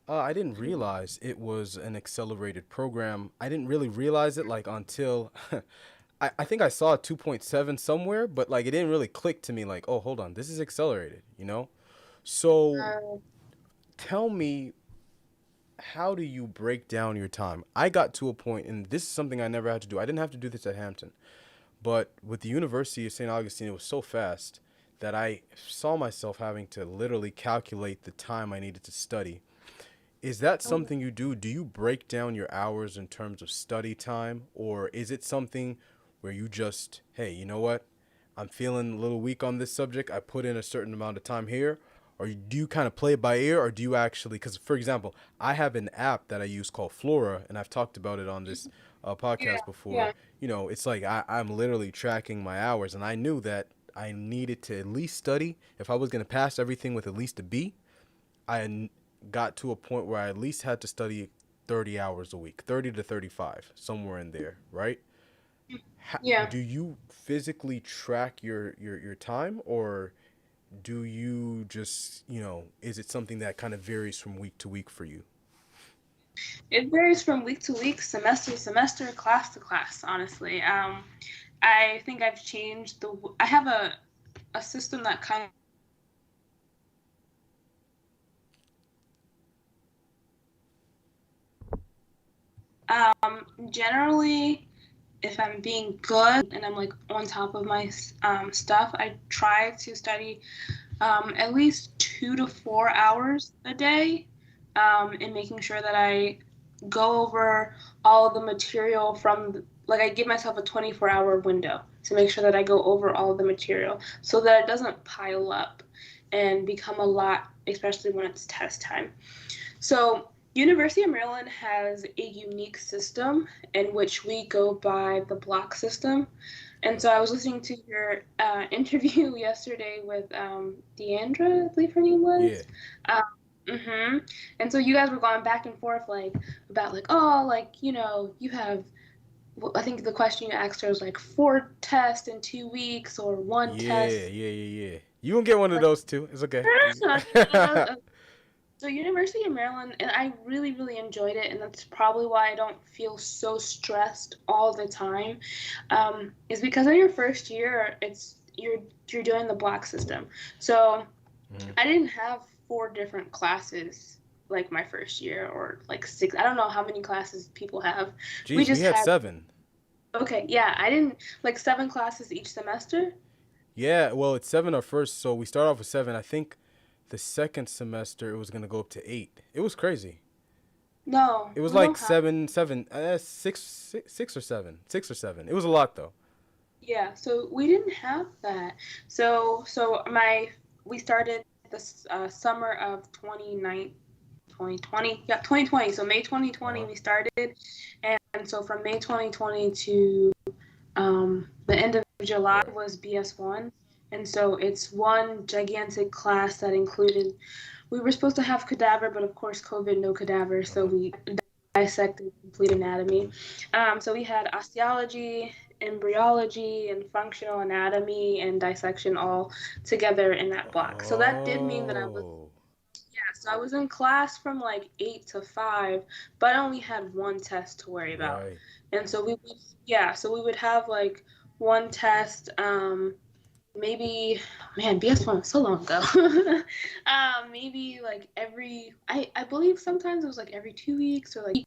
I didn't realize it was an accelerated program. I didn't really realize it like until I think I saw a 2.7 somewhere, but like it didn't really click to me like, oh, hold on, this is accelerated, you know? So tell me, how do you break down your time? I got to a point, and this is something I never had to do. I didn't have to do this at Hampton, but with the University of St. Augustine, it was so fast that I saw myself having to literally calculate the time I needed to study. Is that something you do? Do you break down your hours in terms of study time? Or is it something where you just, hey, you know what? I'm feeling a little weak on this subject. I put in a certain amount of time here. Or do you kind of play it by ear? Or do you actually, because for example, I have an app that I use called Flora, and I've talked about it on this podcast before. Yeah. You know, it's like I'm literally tracking my hours. And I knew that I needed to at least study. If I was going to pass everything with at least a B, I got to a point where I at least had to study 30 hours a week, 30 to 35, somewhere in there, right? Yeah. Do you physically track your time, or do you just, is it something that kind of varies from week to week for you? It varies from week to week, semester to semester, class to class, honestly. I think I've changed I have a system that kind Generally, if I'm being good and I'm like on top of my stuff, I try to study at least 2 to 4 hours a day, and making sure that I go over all of the material like I give myself a 24-hour window to make sure that I go over all of the material so that it doesn't pile up and become a lot, especially when it's test time. So University of Maryland has a unique system in which we go by the block system. And so I was listening to your interview yesterday with Deandra, I believe her name Yeah. was. Mm-hmm. And so you guys were going back and forth like about like, oh, like, you have, I think the question you asked her was like 4 tests in 2 weeks or one Yeah, test. yeah, yeah, yeah. You gonna get one of Like, those too. It's okay. so University of Maryland, and I really, really enjoyed it, and that's probably why I don't feel so stressed all the time, is because in your first year, you're doing the block system. So I didn't have 4 different classes like my first year, or like 6. I don't know how many classes people have. We Jeez, we just had had, 7. okay, yeah, I didn't, like 7 classes each semester. Yeah, well, it's 7 our first, so we start off with 7. I think the second semester it was gonna go up to 8. It was crazy. No, It was we don't like have. 7, 6 or 7, 6 or 7. It was a lot though. Yeah, so we didn't have that. So we started this summer of 2020. Yeah, 2020. So May 2020 Uh-huh. we started, and so from May 2020 to the end of July Right. was BS1, and so it's one gigantic class that included. We were supposed to have cadaver, but of course COVID, no cadaver, so Uh-huh. we dissected complete anatomy. So we had osteology, embryology, and functional anatomy and dissection all together in that block. So that did mean that Oh. so I was in class from like 8 to 5, but I only had one test to worry about. Right. And so so we would have like one test, maybe, man, BS1 was so long ago. Maybe like I believe sometimes it was like every 2 weeks, or like,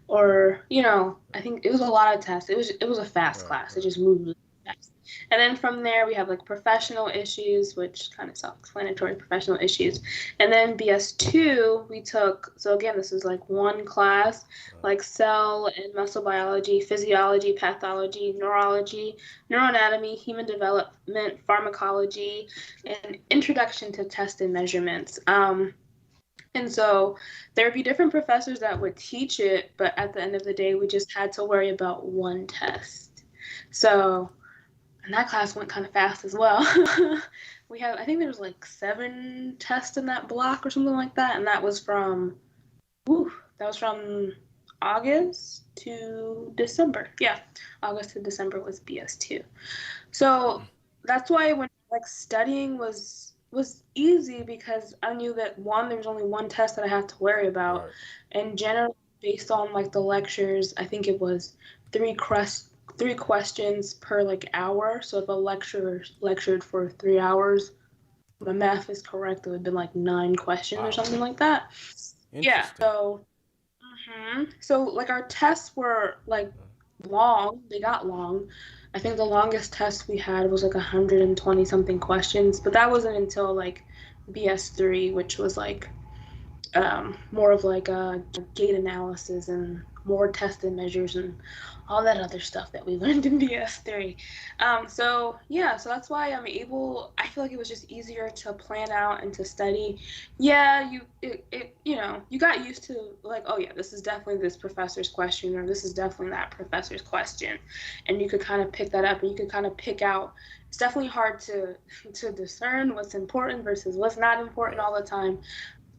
or I think it was a lot of tests. It was a fast Right. class. It Right. just moved really fast. And then from there we have like professional issues, which kind of self-explanatory, professional issues. And then BS2 we took, so again this is like one class, like cell and muscle biology, physiology, pathology, neurology, neuroanatomy, human development, pharmacology, and introduction to test and measurements. And so there would be different professors that would teach it, but at the end of the day, we just had to worry about one test. So, and that class went kind of fast as well. I think there was like 7 tests in that block or something like that, and that was from August to December. Yeah, August to December was BS2. So that's why when like studying was easy, because I knew that there was only one test that I had to worry about, Right. and generally based on like the lectures, I think it was three questions per like hour. So if a lecturer lectured for 3 hours, my math is correct, it would have been like 9 questions or Wow. something like that. Yeah. Interesting. So like our tests were like long. They got long. I think the longest test we had was like 120 something questions, but that wasn't until like BS3, which was like more of like a gait analysis and more tested measures and all that other stuff that we learned in BS3. So yeah, so that's why I feel like it was just easier to plan out and to study. Yeah, you got used to like, oh yeah, this is definitely this professor's question, or this is definitely that professor's question. And you could kind of pick that up, and you could kind of pick out. It's definitely hard to discern what's important versus what's not important Right. all the time,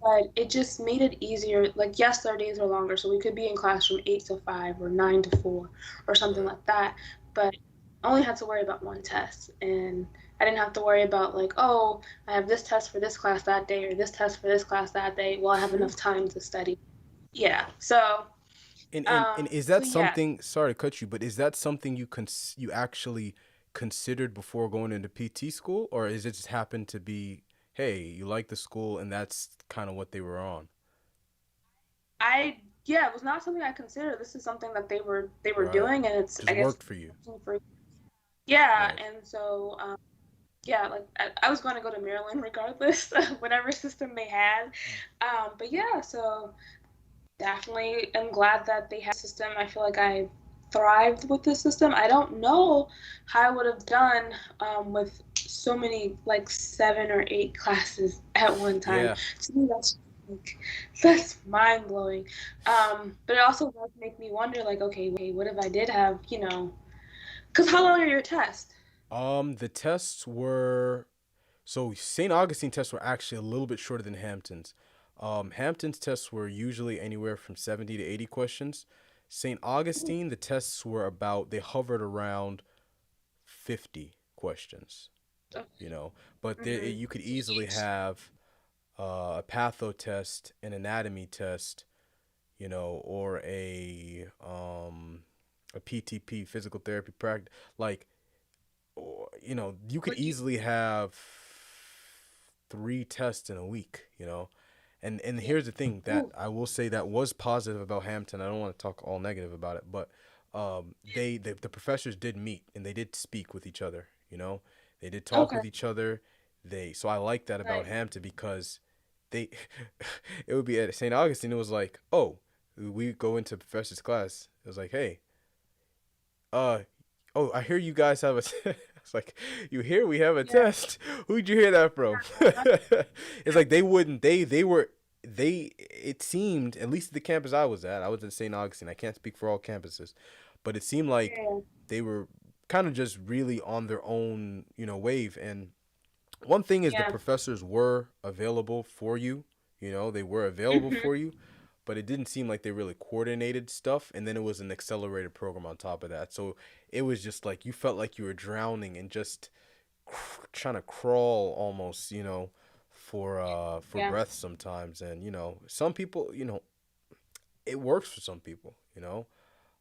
but it just made it easier. Like, yes, our days are longer, so we could be in class from 8 to 5 or 9 to 4 or something Right. like that. But I only had to worry about one test, and I didn't have to worry about like, oh, I have this test for this class that day, or this test for this class that day. Well, I have Phew. enough time to study. Yeah. So, And is so that yeah, something? Sorry to cut you, but is that something you actually considered before going into PT school, or is it just happened to be, hey, you like the school and that's kind of what they were on? I yeah, it was not something I considered. This is something that they were Right. doing, and it's, Just I guess, worked for you. yeah, Right. and so yeah, like I was going to go to Maryland regardless, whatever system they had. But yeah, so definitely am glad that they had a system. I feel like I thrived with the system. I don't know how I would have done with so many, like 7 or 8 classes at one time. Yeah. To me, like, that's mind blowing. But it also does make me wonder, like, okay, what if I did have, because how long are your tests? The tests were so St. Augustine tests were actually a little bit shorter than Hampton's. Hampton's tests were usually anywhere from 70 to 80 questions. St. Augustine, the tests were they hovered around 50 questions, but Mm-hmm. you could easily have a patho test, an anatomy test, or a PTP, physical therapy practice, like, you could Would you? easily have 3 tests in a week, and Yeah. here's the thing that Ooh, I will say that was positive about Hampton. I don't want to talk all negative about it, but the professors did meet and they did speak with each other. They did talk okay. with each other. So I like that about Nice. Hampton because they it would be at St. Augustine. It was like, oh, we go into professor's class. It was like, hey, uh, oh, I hear you guys have a. It's like, you hear we have a Yeah. test. Who'd you hear that from? It's like they wouldn't. They were. They. It seemed, at least the campus I was at. I was at St. Augustine. I can't speak for all campuses, but it seemed like Yeah. they were kind of just really on their own, wave. And one thing is the Yeah. professors were available for you. They were available Hmm. for you, but it didn't seem like they really coordinated stuff. And then it was an accelerated program on top of that. So it was just like you felt like you were drowning and just trying to crawl almost, for Yeah. breath sometimes. And some people, it works for some people.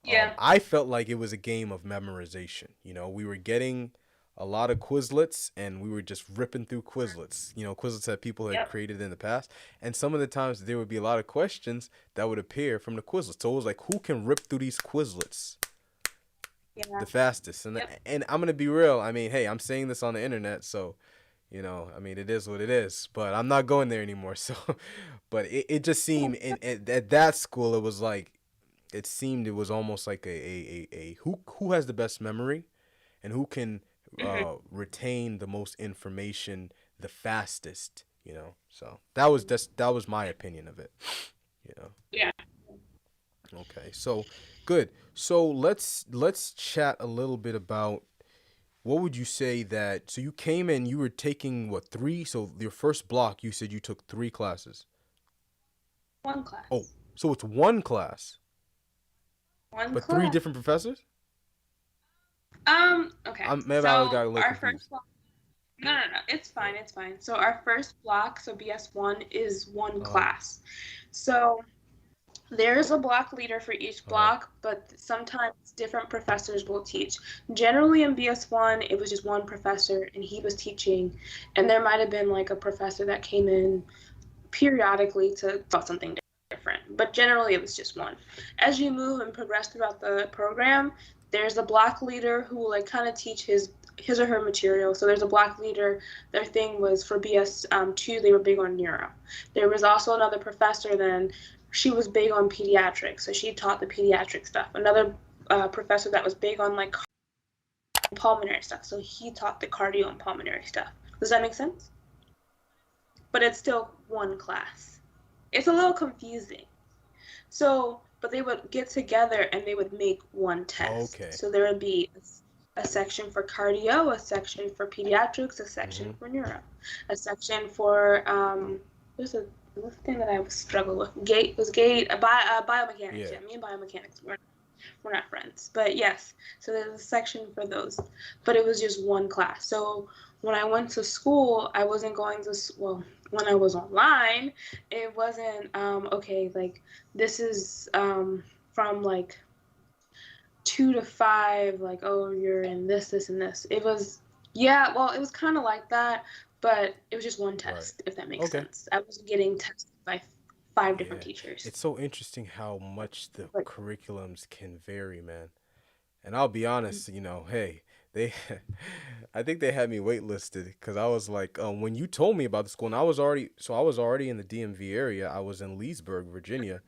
Yeah. I felt like it was a game of memorization. We were getting a lot of Quizlets and we were just ripping through Quizlets. Quizlets that people had Yep. created in the past. And some of the times there would be a lot of questions that would appear from the Quizlets. So it was like, who can rip through these Quizlets Yeah. the fastest? And Yep. and I'm gonna be real. I mean, hey, I'm saying this on the internet, so I mean, it is what it is. But I'm not going there anymore. So, but it just seemed at that school, it was like it seemed it was almost like a who has the best memory and who can Hmm. retain the most information the fastest. So that was my opinion of it. You know. Yeah. Okay. So good. So let's chat a little bit about what would you say that so you came in, you were taking what, 3, so your first block you said you took 3 classes. One Oh, class. so it's one class, One but 3 class. different professors? Okay. Maybe I got So a little our confused. first block. No, no, no. It's fine. It's fine. So our first block, so BS1 is one Uh-huh. class. So there's a block leader for each Uh-huh. block, but sometimes different professors will teach. Generally in BS1, it was just one professor and he was teaching, and there might have been like a professor that came in periodically to taught something different, but generally it was just one. As you move and progress throughout the program, there's a block leader who will like kind of teach his or her material. So there's a block leader. Their thing was for BS2, they were big on neuro. There was also another professor then. She was big on pediatrics, so she taught the pediatric stuff. Another professor that was big on like pulmonary stuff, so he taught the cardio and pulmonary stuff. Does that make sense? But it's still one class. It's a little confusing. So, but they would get together and they would make one test. Okay. So there would be a section for cardio, a section for pediatrics, a section Mhm. for neuro, a section for there's a thing that I struggle with. Biomechanics. Yeah. Yeah, me and biomechanics we're not friends, but yes. So there's a section for those, but it was just one class. So when I went to school, I wasn't going to when I was online, it wasn't okay. Like this is from like 2 to 5. Like oh, you're in this, and this. It was yeah. Well, it was kind of like that, but it was just one Right. test, if that makes Okay. sense. I wasn't getting tested by 5 Yeah. different teachers. It's so interesting how much the But curriculums can vary, man. And I'll be honest, hey, they, I think they had me waitlisted because I was like, when you told me about the school, and I was already in the DMV area. I was in Leesburg, Virginia.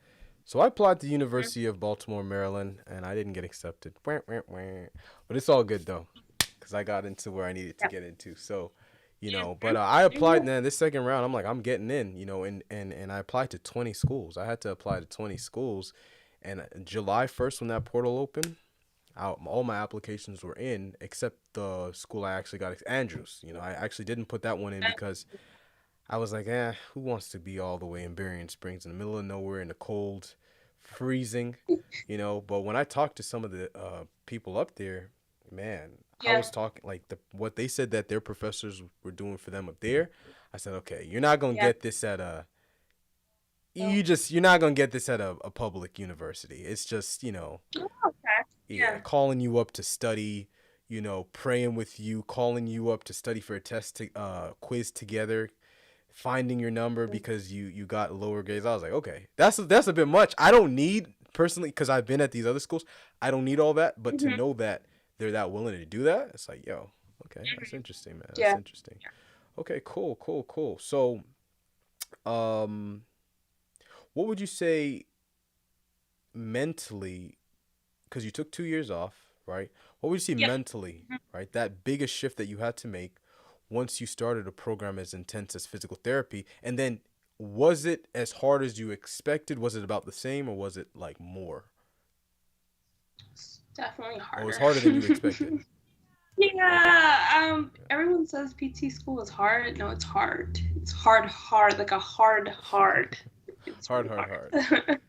So I applied to the University of Baltimore, Maryland, and I didn't get accepted. Wah, wah, wah. But it's all good though, because I got into where I needed to yeah. get into. So, but I applied, Yeah. man, this second round. I'm like, I'm getting in, and I applied to 20 schools. I had to apply to 20 schools. And July 1st, when that portal opened, all my applications were in except the school I actually got, Andrews. I actually didn't put that one in because I was like, who wants to be all the way in Berrien Springs in the middle of nowhere in the cold, freezing, But when I talked to some of the people up there, man, I Yeah. was talking like what they said that their professors were doing for them up there. I said, okay, you're not gonna Yeah. get this at a So, you're not gonna get this at a public university. It's just oh, okay. yeah, Yeah. calling you up to study, praying with you, calling you up to study for a quiz together, finding your number because you got lower grades. I was like, okay, that's a bit much. I don't need personally, because I've been at these other schools, I don't need all that, but to Hmm. know that they're that willing to do that, it's like, yo, okay, that's interesting, man. That's Yeah. interesting. Okay, cool. So, what would you say mentally, because you took 2 years off, right? What would you say Yeah. mentally, right? That biggest shift that you had to make once you started a program as intense as physical therapy, and then was it as hard as you expected? Was it about the same, or was it like more? It's definitely Or it was harder. harder than you expected? Okay. Yeah. Everyone says PT school is hard. No, it's hard. It's hard, like a hard. It's Hard, really hard. hard.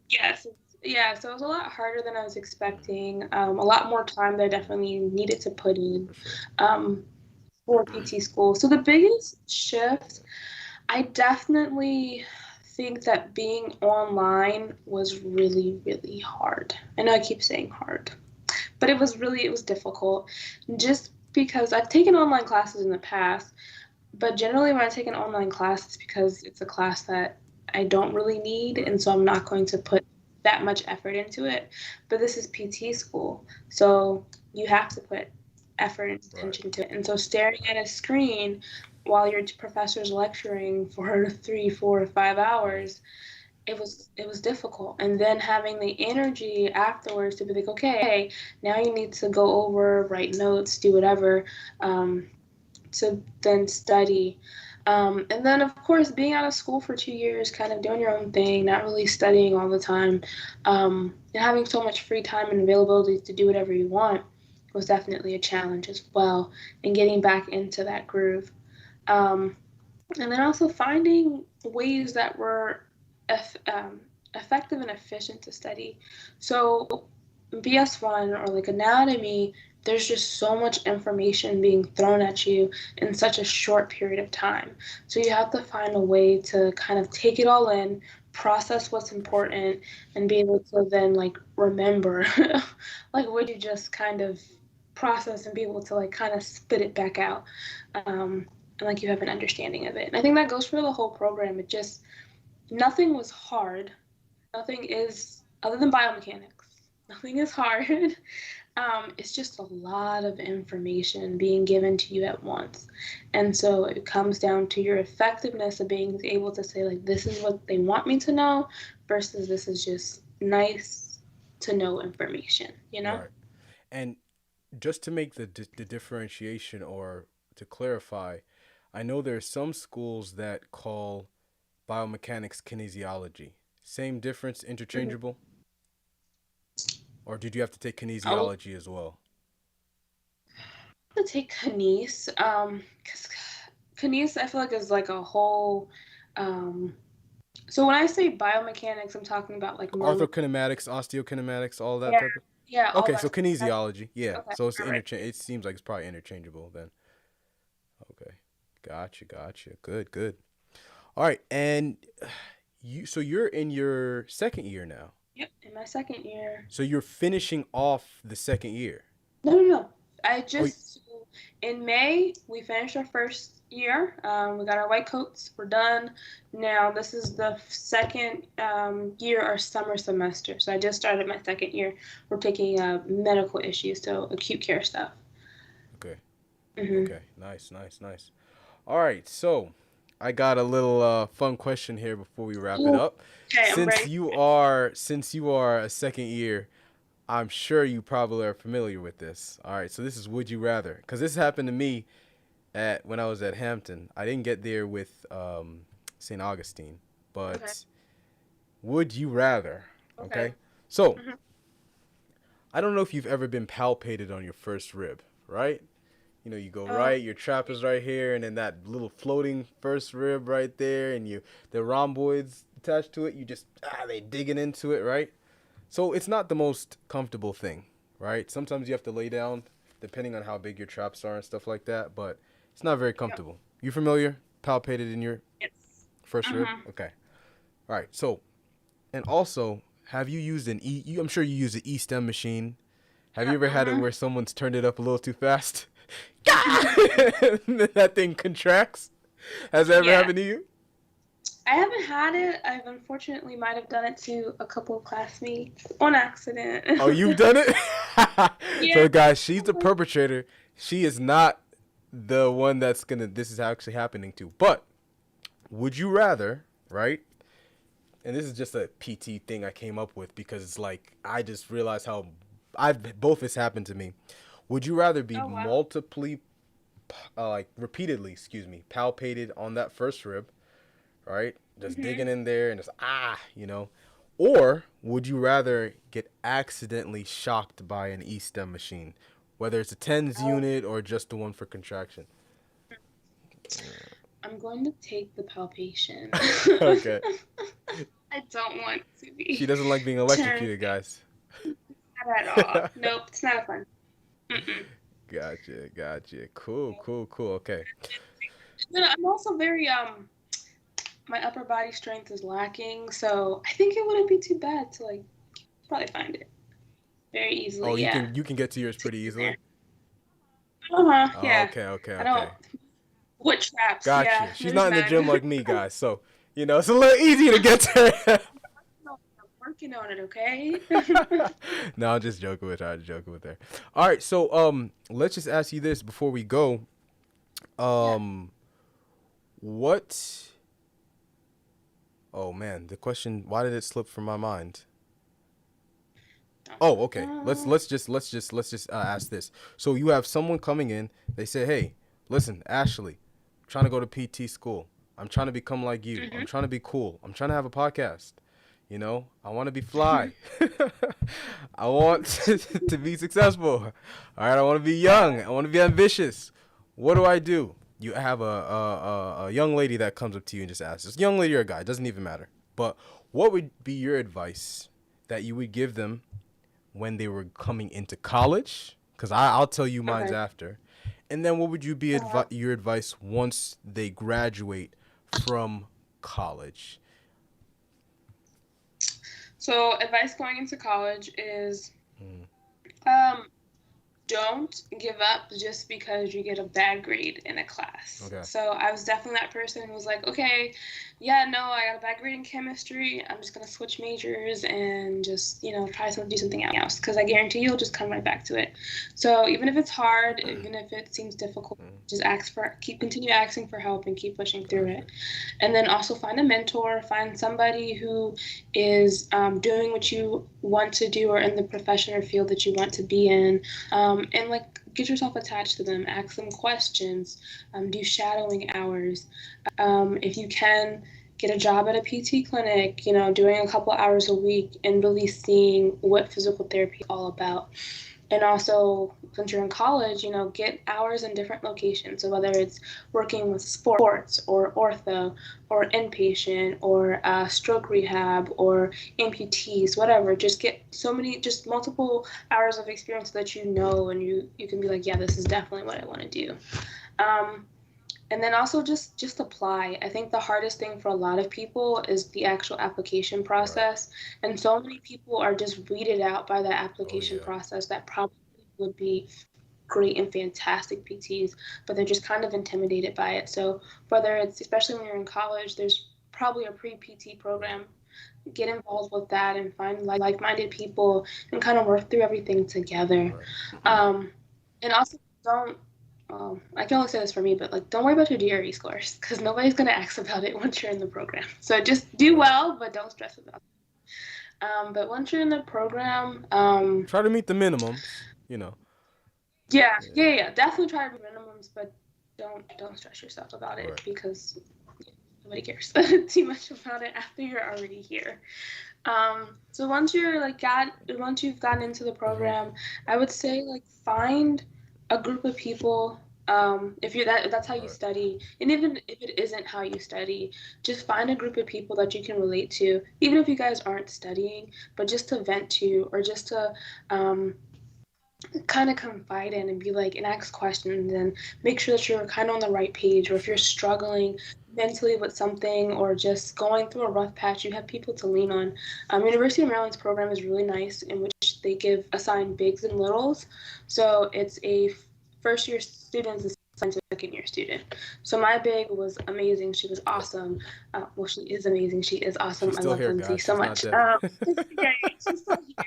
Yes. Yeah, so it was a lot harder than I was expecting. A lot more time that I definitely needed to put in For sure. for PT school. So the biggest shift, I definitely think that being online was really, really hard. I know I keep saying hard, but it was difficult. Just because I've taken online classes in the past, but generally when I take an online class, it's because it's a class that I don't really need, and so I'm not going to put that much effort into it. But this is PT school, so you have to put effort and Right. attention to it. And so staring at a screen while your professor's lecturing for 3, 4, 5 hours, it was difficult. And then having the energy afterwards to be like, okay, now you need to go over, write notes, do whatever, to then study. And then, of course, being out of school for 2 years, kind of doing your own thing, not really studying all the time, and having so much free time and availability to do whatever you want was definitely a challenge as well, and getting back into that groove. Um, and then also finding ways that were effective and efficient to study. So BS1 or like anatomy, there's just so much information being thrown at you in such a short period of time. So you have to find a way to kind of take it all in, process what's important, and be able to then like remember like what you just kind of process and be able to like kind of spit it back out. And like you have an understanding of it. And I think that goes for the whole program. It just, nothing was hard. Nothing is, other than biomechanics, nothing is hard. It's just a lot of information being given to you at once. And so it comes down to your effectiveness of being able to say, like, this is what they want me to know versus this is just nice to know information, you know? Right. And just to make the differentiation, or to clarify, I know there are some schools that call biomechanics kinesiology. Same difference, interchangeable? Or did you have to take Oh, kinesiology as well? to take kines, because kines I feel like is like a whole, um, so when I say biomechanics, I'm talking about like motor. Orthokinematics, osteokinematics, all that Yeah, type of. yeah, all Okay, that so stuff. kinesiology, yeah. Okay, So it's all right. It seems like it's probably interchangeable then. Okay, gotcha. Good. All right, and so you're in your second year now. Yep, in my second year. So you're finishing off the second year. No. I Oh, just, in May, we finished our first year. We got our white coats. We're done. Now, this is the second year, our summer semester. So I just started my second year. We're taking medical issues, so acute care stuff. Okay. Hmm. Okay. Nice. Nice. Nice. All right. So I got a little fun question here before we wrap it Ooh, up. okay, I'm ready. Since you are a second year, I'm sure you probably are familiar with this. All right. So this is would you rather, because this happened to me at when I was at Hampton. I didn't get there with St. Augustine, Okay. but would you rather? Okay. Okay. So Mhm. I don't know if you've ever been palpated on your first rib, right? You know, you go right, your trap is right here, and then that little floating first rib right there, and the rhomboids attached to it, you just they digging into it, right? So it's not the most comfortable thing, right? Sometimes you have to lay down, depending on how big your traps are and stuff like that, but it's not very Yep. comfortable. You familiar? Palpated in your Yes. first rib? Mhm. Okay. All right. So, and also, have you used an I'm sure you use an E-stem machine. Have you ever had it Mhm. where someone's turned it up a little too fast? That thing contracts. Has that ever Yeah. happened to you? I haven't had it. I've unfortunately might have done it to a couple of classmates on accident. Oh, you've done it? Yeah. So, guys, she's the perpetrator. She is not the one this is actually happening to. But, would you rather, right? And this is just a PT thing I came up with because it's like, I just realized how both has happened to me. Would you rather be Oh, wow. repeatedly, palpated on that first rib, right? Just Mhm. digging in there and just, or would you rather get accidentally shocked by an E-stem machine, whether it's a TENS Oh, unit or just the one for contraction? I'm going to take the palpation. Okay. I don't want to She be doesn't like being turned electrocuted, guys. not at all. Nope, it's not fun. Mm-mm. Gotcha. Cool. Okay. You know, I'm also very my upper body strength is lacking, so I think it wouldn't be too bad to like probably find it very easily. Oh, Yeah. you can get to yours pretty There. easily. Uh-huh. Oh, Yeah. okay. I don't. Wood traps. Gotcha. Yeah. She's There's not in the that. gym like me, guys, so it's a little easier to get to her. I'm working on it. Okay. No, I'm just joking with her. All right, so let's just ask you this before we go. Yeah. What? Oh man, the question. Why did it slip from my mind? Oh, okay. Let's just ask this. So you have someone coming in. They say, "Hey, listen, Ashley, I'm trying to go to PT school. I'm trying to become like you. Mhm. I'm trying to be cool. I'm trying to have a podcast. I want to be fly. I want to be successful. All right, I want to be young. I want to be ambitious. What do I do?" You have a young lady that comes up to you and just asks, this young lady or a guy, doesn't even matter. But what would be your advice that you would give them when they were coming into college? Because I'll tell you mine's Okay. after. And then what would you be your advice once they graduate from college? So advice going into college is don't give up just because you get a bad grade in a class. Okay. So I was definitely that person who was like, okay, yeah, no, I got a bad grade in chemistry. I'm just going to switch majors and just, try to do something else because I guarantee you'll just come right back to it. So even if it's hard, even if it seems difficult, just continue asking for help and keep pushing through it. And then also find a mentor, find somebody who is doing what you want to do or in the profession or field that you want to be in. And like get yourself attached to them, ask them questions, do shadowing hours. If you can, get a job at a PT clinic, doing a couple hours a week and really seeing what physical therapy is all about. And also, since you're in college, get hours in different locations. So whether it's working with sports or ortho or inpatient or stroke rehab or amputees, whatever, just get just multiple hours of experience so that and you can be like, yeah, this is definitely what I want to do. And then also just apply. I think the hardest thing for a lot of people is the actual application process. Right. And so many people are just weeded out by the application process that probably would be great and fantastic PTs, but they're just kind of intimidated by it. So whether it's, especially when you're in college, there's probably a pre-PT program. Get involved with that and find like-minded people and kind of work through everything together. And also don't, I can only say this for me, but like don't worry about your GRE scores because nobody's gonna ask about it once you're in the program. So just do well, but don't stress about it. But once you're in the program, Try to meet the minimums, you know. yeah, definitely try to be minimums, but don't stress yourself about it Right. because nobody cares too much about it after you're already here. So once you've gotten into the program, I would say like find a group of people. If that's how you study, and even if it isn't how you study, just find a group of people that you can relate to, even if you guys aren't studying, but just to vent to or just to kind of confide in and be like and ask questions and make sure that you're kind of on the right page, or if you're struggling mentally with something or just going through a rough patch, you have people to lean on. University of Maryland's program is really nice in which they assign bigs and littles. So it's a first year student is assigned to a second year student. So my big was amazing. She was awesome. Well, she is amazing. She is awesome. She's I still love here, Lindsay guys. so She's much. not dead. Yeah, she's still here.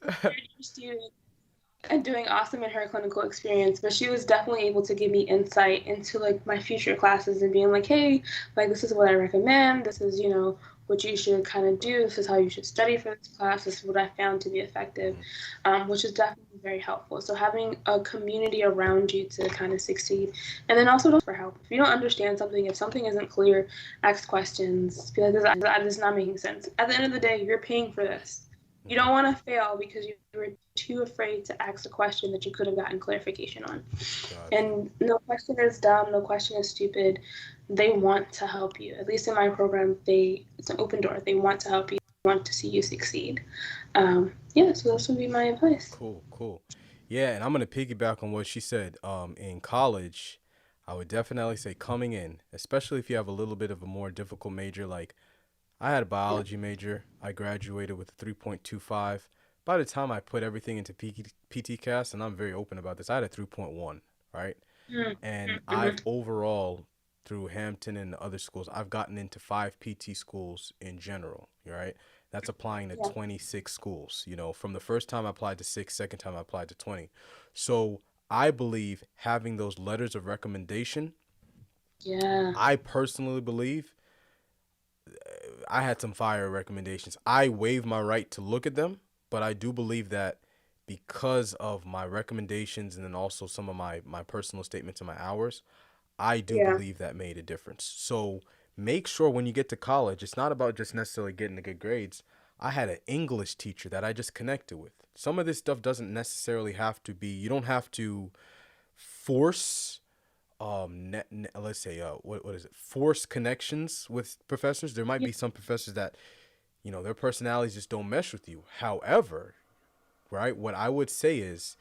Third year student and doing awesome in her clinical experience, but she was definitely able to give me insight into like my future classes and being like, hey, like this is what I recommend, this is, what you should kind of do, this is how you should study for this class, this is what I found to be effective, which is definitely very helpful. So having a community around you to kind of succeed, and then also look for help. If you don't understand something, if something isn't clear, ask questions. Be like, this is not making sense. At the end of the day, you're paying for this. You don't want to fail because you were too afraid to ask a question that you could have gotten clarification on. Gotcha. And no question is dumb, no question is stupid. They want to help you. At least in my program, it's an open door. They want to help you, they want to see you succeed. So this would be my advice. Cool. Yeah, and I'm going to piggyback on what she said. In college, I would definitely say coming in, especially if you have a little bit of a more difficult major, like I had a biology major. I graduated with a 3.25. By the time I put everything into PTcast, and I'm very open about this, I had a 3.1, right? And I've overall, through Hampton and other schools, I've gotten into 5 PT schools in general, right? That's applying to 26 schools. From the first time I applied to 6, second time I applied to 20. So I believe having those letters of recommendation, I personally believe I had some fire recommendations. I waive my right to look at them, but I do believe that because of my recommendations and then also some of my personal statements and my hours, I do believe that made a difference. So make sure when you get to college, it's not about just necessarily getting the good grades. I had an English teacher that I just connected with. Some of this stuff doesn't necessarily have to be, you don't have to force let's say what is it, force connections with professors. There might be some professors that their personalities just don't mesh with you. However, right, what I would say is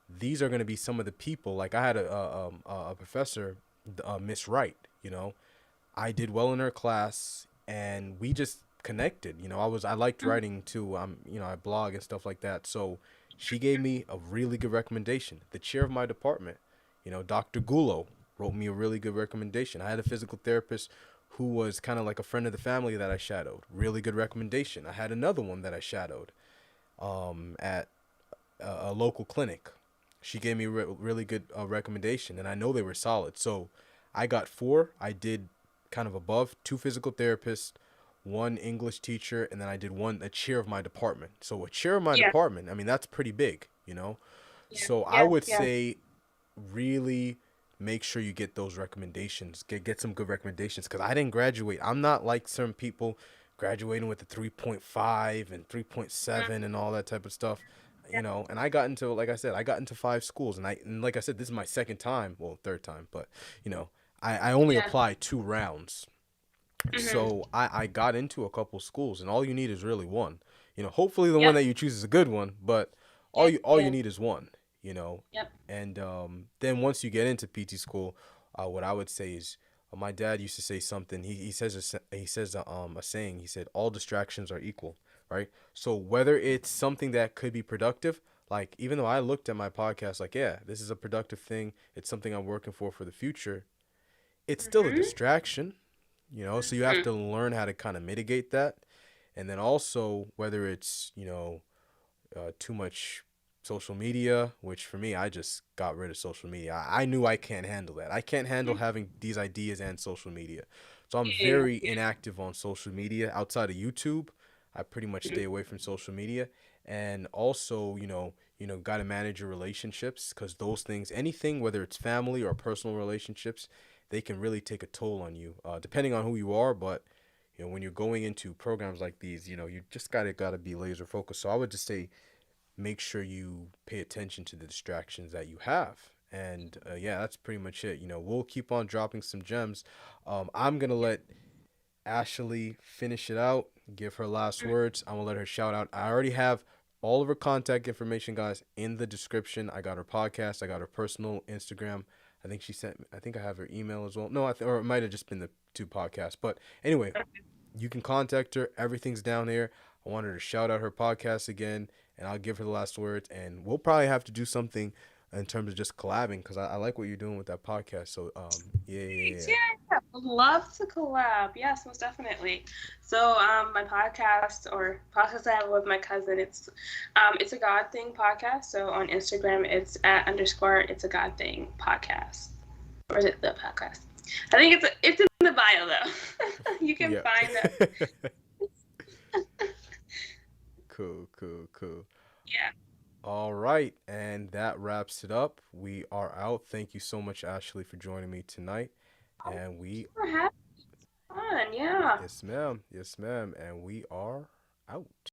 these are going to be some of the people. Like I had a professor, Miss Wright. I did well in her class and we just connected. I liked writing too. I blog and stuff like that, so she gave me a really good recommendation. The chair of my department, Dr. Gulo, wrote me a really good recommendation. I had a physical therapist who was kind of like a friend of the family that I shadowed. Really good recommendation. I had another one that I shadowed at a local clinic. She gave me a really good recommendation, and I know they were solid. So I got 4. I did kind of above 2 physical therapists, 1 English teacher, and then I did a chair of my department. So a chair of my department, I mean, that's pretty big, So I would say really make sure you get those recommendations. Get some good recommendations, because I didn't graduate. I'm not like some people graduating with a 3.5 and 3.7 and all that type of stuff, and I got into, like I said, I got into 5 schools, and like I said, this is my second time, well, third time, but I only applied 2 rounds. So I got into a couple schools, and all you need is really one. Hopefully the one that you choose is a good one, but all you need is one. And then once you get into PT school, what I would say is, my dad used to say something. He says a saying. He said, all distractions are equal, right? So whether it's something that could be productive, like, even though I looked at my podcast like, yeah, this is a productive thing, it's something I'm working for the future, it's still a Mhm. distraction, you know, so you have Mhm. to learn how to kind of mitigate that. And then also, whether it's, you know, too much social media, which for me, I just got rid of social media. I knew I can't handle that. I can't handle having these ideas and social media. So I'm Yeah. very inactive on social media outside of YouTube. I pretty much stay away from social media. And also, got to manage your relationships, because those things, anything, whether it's family or personal relationships, they can really take a toll on you, depending on who you are. But when you're going into programs like these, you just gotta be laser focused. So I would just say, make sure you pay attention to the distractions that you have. And yeah, that's pretty much it. We'll keep on dropping some gems. I'm gonna let Ashley finish it out, give her last words. I'm gonna let her shout out. I already have all of her contact information, guys, in the description. I got her podcast, I got her personal Instagram. I think she sent, I think I have her email as well. No, or it might have just been the two podcasts. But anyway, you can contact her. Everything's down there. I want her to shout out her podcast again, and I'll give her the last words. And we'll probably have to do something in terms of just collabing, because I like what you're doing with that podcast. So yeah, yeah, Great. yeah. Yeah, would love to collab. Yes, most definitely. So, my podcast or podcast I have with my cousin, it's a God Thing podcast. So on Instagram, it's at underscore it's a God Thing podcast, or is it the podcast? I think it's in the bio though. You can Yeah. find that. Cool, cool, cool. Yeah. All right, and that wraps it up. We are out. Thank you so much, Ashley, for joining me tonight. Oh, And thank you we, for having me. Fun. Yeah. yes, ma'am. Yes, ma'am. And we are out.